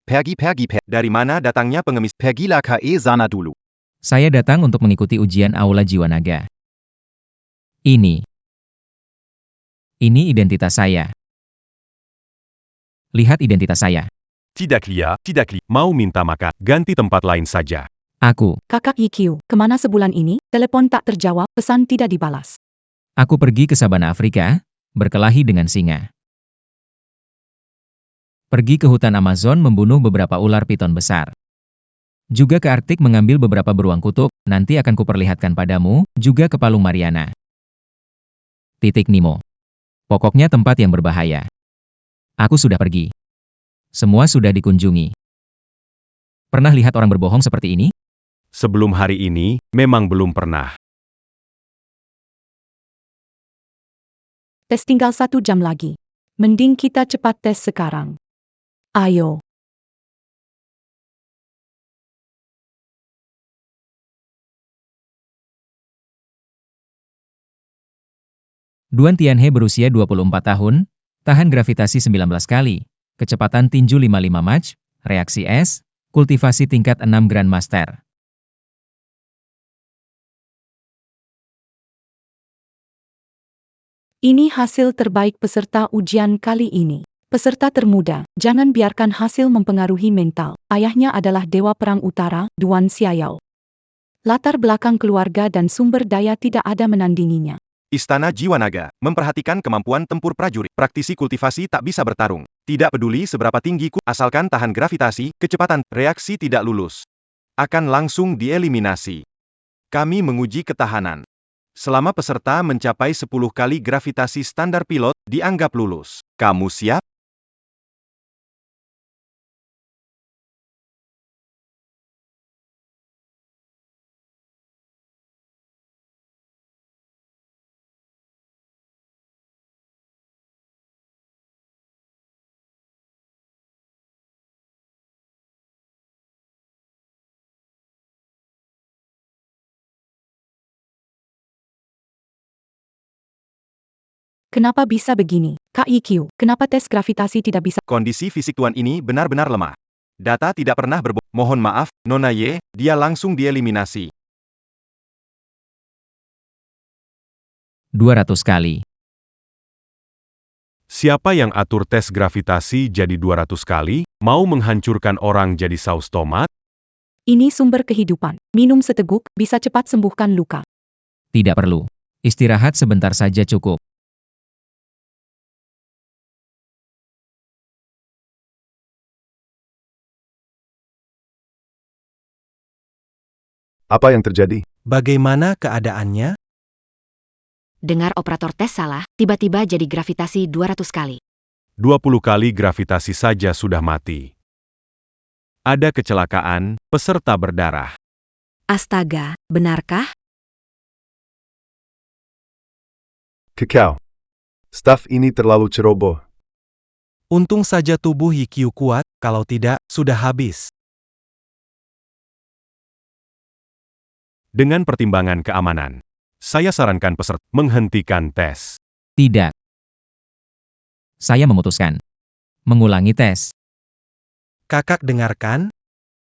Pergi. Dari mana datangnya pengemis? Pergilah ke sana dulu. Saya datang untuk mengikuti ujian Aula Jiwa Naga. Ini identitas saya. Lihat identitas saya. Tidak Lia, mau minta makan, ganti tempat lain saja. Aku Kakak Yikiu, kemana sebulan ini? Telepon tak terjawab, pesan tidak dibalas. pergi ke sabana Afrika, berkelahi dengan singa. Pergi ke hutan Amazon membunuh beberapa ular piton besar. Juga ke Arktik mengambil beberapa beruang kutub, nanti akan kuperlihatkan padamu, juga ke Palung Mariana. Titik Nemo. Pokoknya tempat yang berbahaya. Aku sudah pergi. Semua sudah dikunjungi. Pernah lihat orang berbohong seperti ini? Sebelum hari ini, memang belum pernah. Tes tinggal 1 jam lagi. Mending kita cepat tes sekarang. Ayo. Duan Tianhe berusia 24 tahun, tahan gravitasi 19 kali, kecepatan tinju 55 Mach, reaksi es, kultivasi tingkat 6 Grandmaster. Ini hasil terbaik peserta ujian kali ini. Peserta termuda, jangan biarkan hasil mempengaruhi mental. Ayahnya adalah Dewa Perang Utara, Duan Xiaoyao. Latar belakang keluarga dan sumber daya tidak ada menandinginya. Istana Jiwa Naga, memperhatikan kemampuan tempur prajurit. Praktisi kultivasi tak bisa bertarung. Tidak peduli seberapa tinggi asalkan tahan gravitasi, kecepatan, reaksi tidak lulus. Akan langsung dieliminasi. Kami menguji ketahanan. Selama peserta mencapai 10 kali gravitasi standar pilot, dianggap lulus. Kamu siap? Kenapa bisa begini? Kak IQ, kenapa tes gravitasi tidak bisa? Kondisi fisik Tuan ini benar-benar lemah. Data tidak pernah berbohong. Mohon maaf, Nona Ye, dia langsung dieliminasi. 200 kali. Siapa yang atur tes gravitasi jadi 200 kali? Mau menghancurkan orang jadi saus tomat? Ini sumber kehidupan. Minum seteguk, bisa cepat sembuhkan luka. Tidak perlu. Istirahat sebentar saja cukup. Apa yang terjadi? Bagaimana keadaannya? Dengar operator tes salah, tiba-tiba jadi gravitasi 200 kali. 20 kali gravitasi saja sudah mati. Ada kecelakaan, peserta berdarah. Astaga, benarkah? Kekau. Staf ini terlalu ceroboh. Untung saja tubuh IQ kuat, kalau tidak, sudah habis. Dengan pertimbangan keamanan, saya sarankan peserta menghentikan tes. Tidak. Saya memutuskan mengulangi tes. Kakak dengarkan?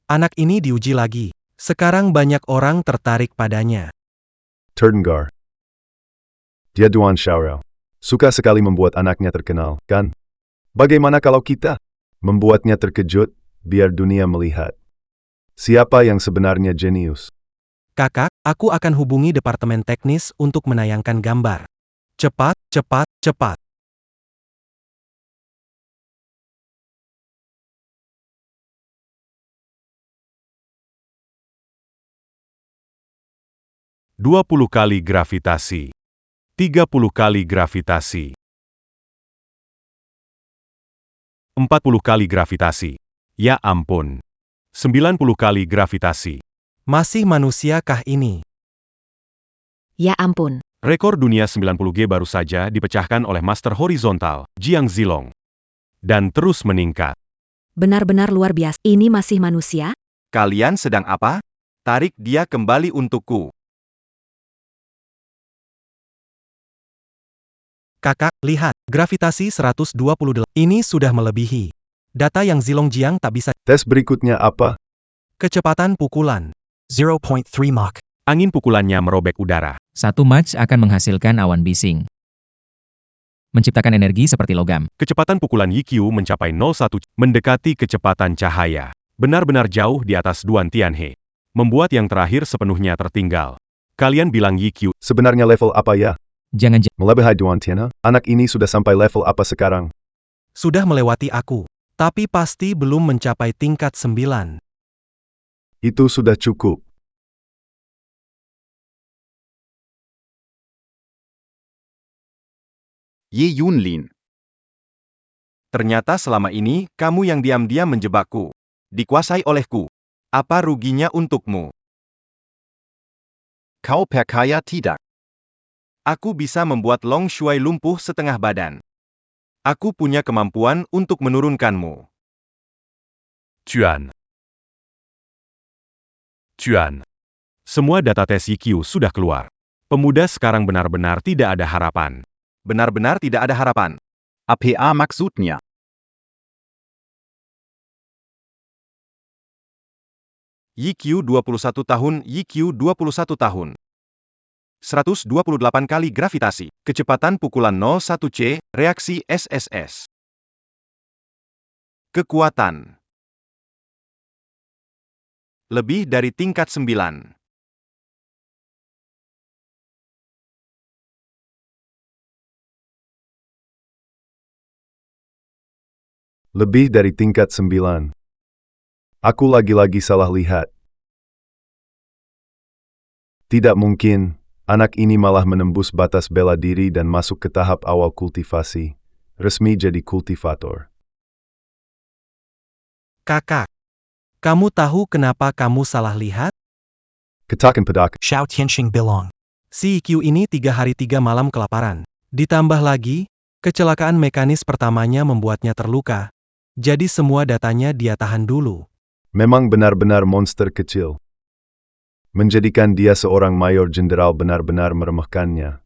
Anak ini diuji lagi. Sekarang banyak orang tertarik padanya. Terdengar. Dia Duan Xiaoyao. Suka sekali membuat anaknya terkenal, kan? Bagaimana kalau kita membuatnya terkejut, biar dunia melihat siapa yang sebenarnya jenius? Kakak, aku akan hubungi departemen teknis untuk menayangkan gambar. Cepat, cepat, cepat. Dua 20 kali gravitasi. 30 kali gravitasi. 40 kali gravitasi. Ya ampun. 90 kali gravitasi. Masih manusiakah ini? Ya ampun. Rekor dunia 90G baru saja dipecahkan oleh Master Horizontal, Jiang Zilong. Dan terus meningkat. Benar-benar luar biasa. Ini masih manusia? Kalian sedang apa? Tarik dia kembali untukku. Kakak, lihat, gravitasi 128. Ini sudah melebihi data yang Zilong Jiang tak bisa. Tes berikutnya apa? Kecepatan pukulan. 0.3 Mach. Angin pukulannya merobek udara. 1 Mach akan menghasilkan awan bising. Menciptakan energi seperti logam. Kecepatan pukulan YQ mencapai 01, mendekati kecepatan cahaya. Benar-benar jauh di atas Duan Tianhe. Membuat yang terakhir sepenuhnya tertinggal. Kalian bilang YQ, Sebenarnya level apa ya? Jangan Melebihi Duan Tianhe? Anak ini sudah sampai level apa sekarang? Sudah melewati aku. Tapi pasti belum mencapai tingkat 9. Itu sudah cukup. Ye Yunlin. Ternyata selama ini, kamu yang diam-diam menjebakku. Dikuasai olehku. Apa ruginya untukmu? Kau percaya tidak? Aku bisa membuat Long Shuai lumpuh setengah badan. Aku punya kemampuan untuk menurunkanmu. Chuan. Semua data tes YQ sudah keluar. Pemuda sekarang benar-benar tidak ada harapan. benar-benar tidak ada harapan. APA maksudnya. YQ 21 tahun, YQ 21 tahun. 128 kali gravitasi, kecepatan pukulan 01C, reaksi SSS. Kekuatan. Lebih dari tingkat 9. Lebih dari tingkat 9. Aku lagi-lagi salah lihat. Tidak mungkin, anak ini malah menembus batas bela diri dan masuk ke tahap awal kultivasi, resmi jadi kultivator. Kakak, kamu tahu kenapa kamu salah lihat? Katakan padaku, Xiao Tianxing Bilong. Si IQ ini 3 hari 3 malam kelaparan. Ditambah lagi, kecelakaan mekanis pertamanya membuatnya terluka. Jadi semua datanya dia tahan dulu. memang benar-benar monster kecil. Menjadikan dia seorang mayor jenderal benar-benar meremehkannya.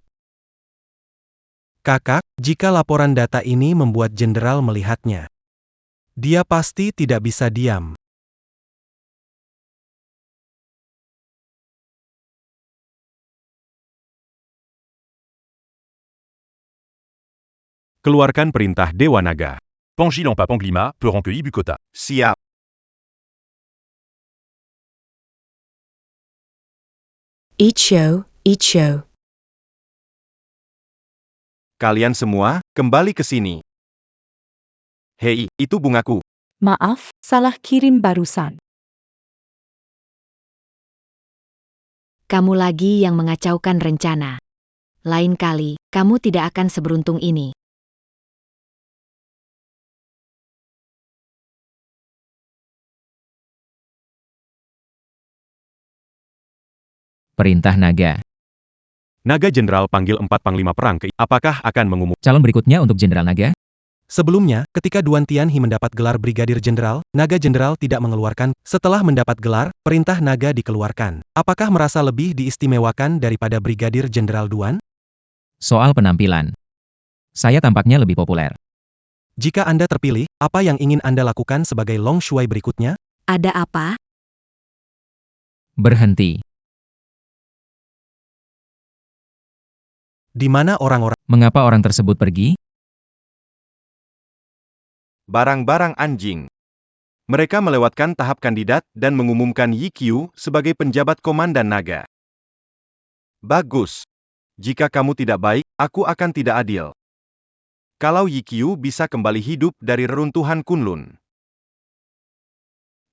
Kakak, jika laporan data ini membuat jenderal melihatnya, dia pasti tidak bisa diam. Keluarkan perintah Dewa Naga. Pangilampa Panglima, peut recueillir Bukota. Siap. Icho, Icho. Kalian semua, kembali ke sini. Hei, itu bungaku. Maaf, salah kirim barusan. Kamu lagi yang mengacaukan rencana. Lain kali, kamu tidak akan seberuntung ini. Perintah naga. Naga Jenderal panggil 4 panglima perang ke... Apakah akan mengumumkan? Calon berikutnya untuk Jenderal Naga? Sebelumnya, ketika Duan Tianhe mendapat gelar Brigadir Jenderal, Naga Jenderal tidak mengeluarkan. Setelah mendapat gelar, perintah Naga dikeluarkan. Apakah merasa lebih diistimewakan daripada Brigadir Jenderal Duan? Soal penampilan. Saya tampaknya lebih populer. Jika Anda terpilih, apa yang ingin Anda lakukan sebagai Long Shuai berikutnya? Ada apa? Berhenti. Di mana orang-orang? Mengapa orang tersebut pergi? Barang-barang anjing. Mereka melewatkan tahap kandidat dan mengumumkan YQ sebagai penjabat komandan naga. Bagus. Jika kamu tidak baik, aku akan tidak adil. Kalau YQ bisa kembali hidup dari reruntuhan Kunlun.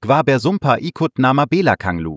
Gwa bersumpa ikut nama bela Kanglu.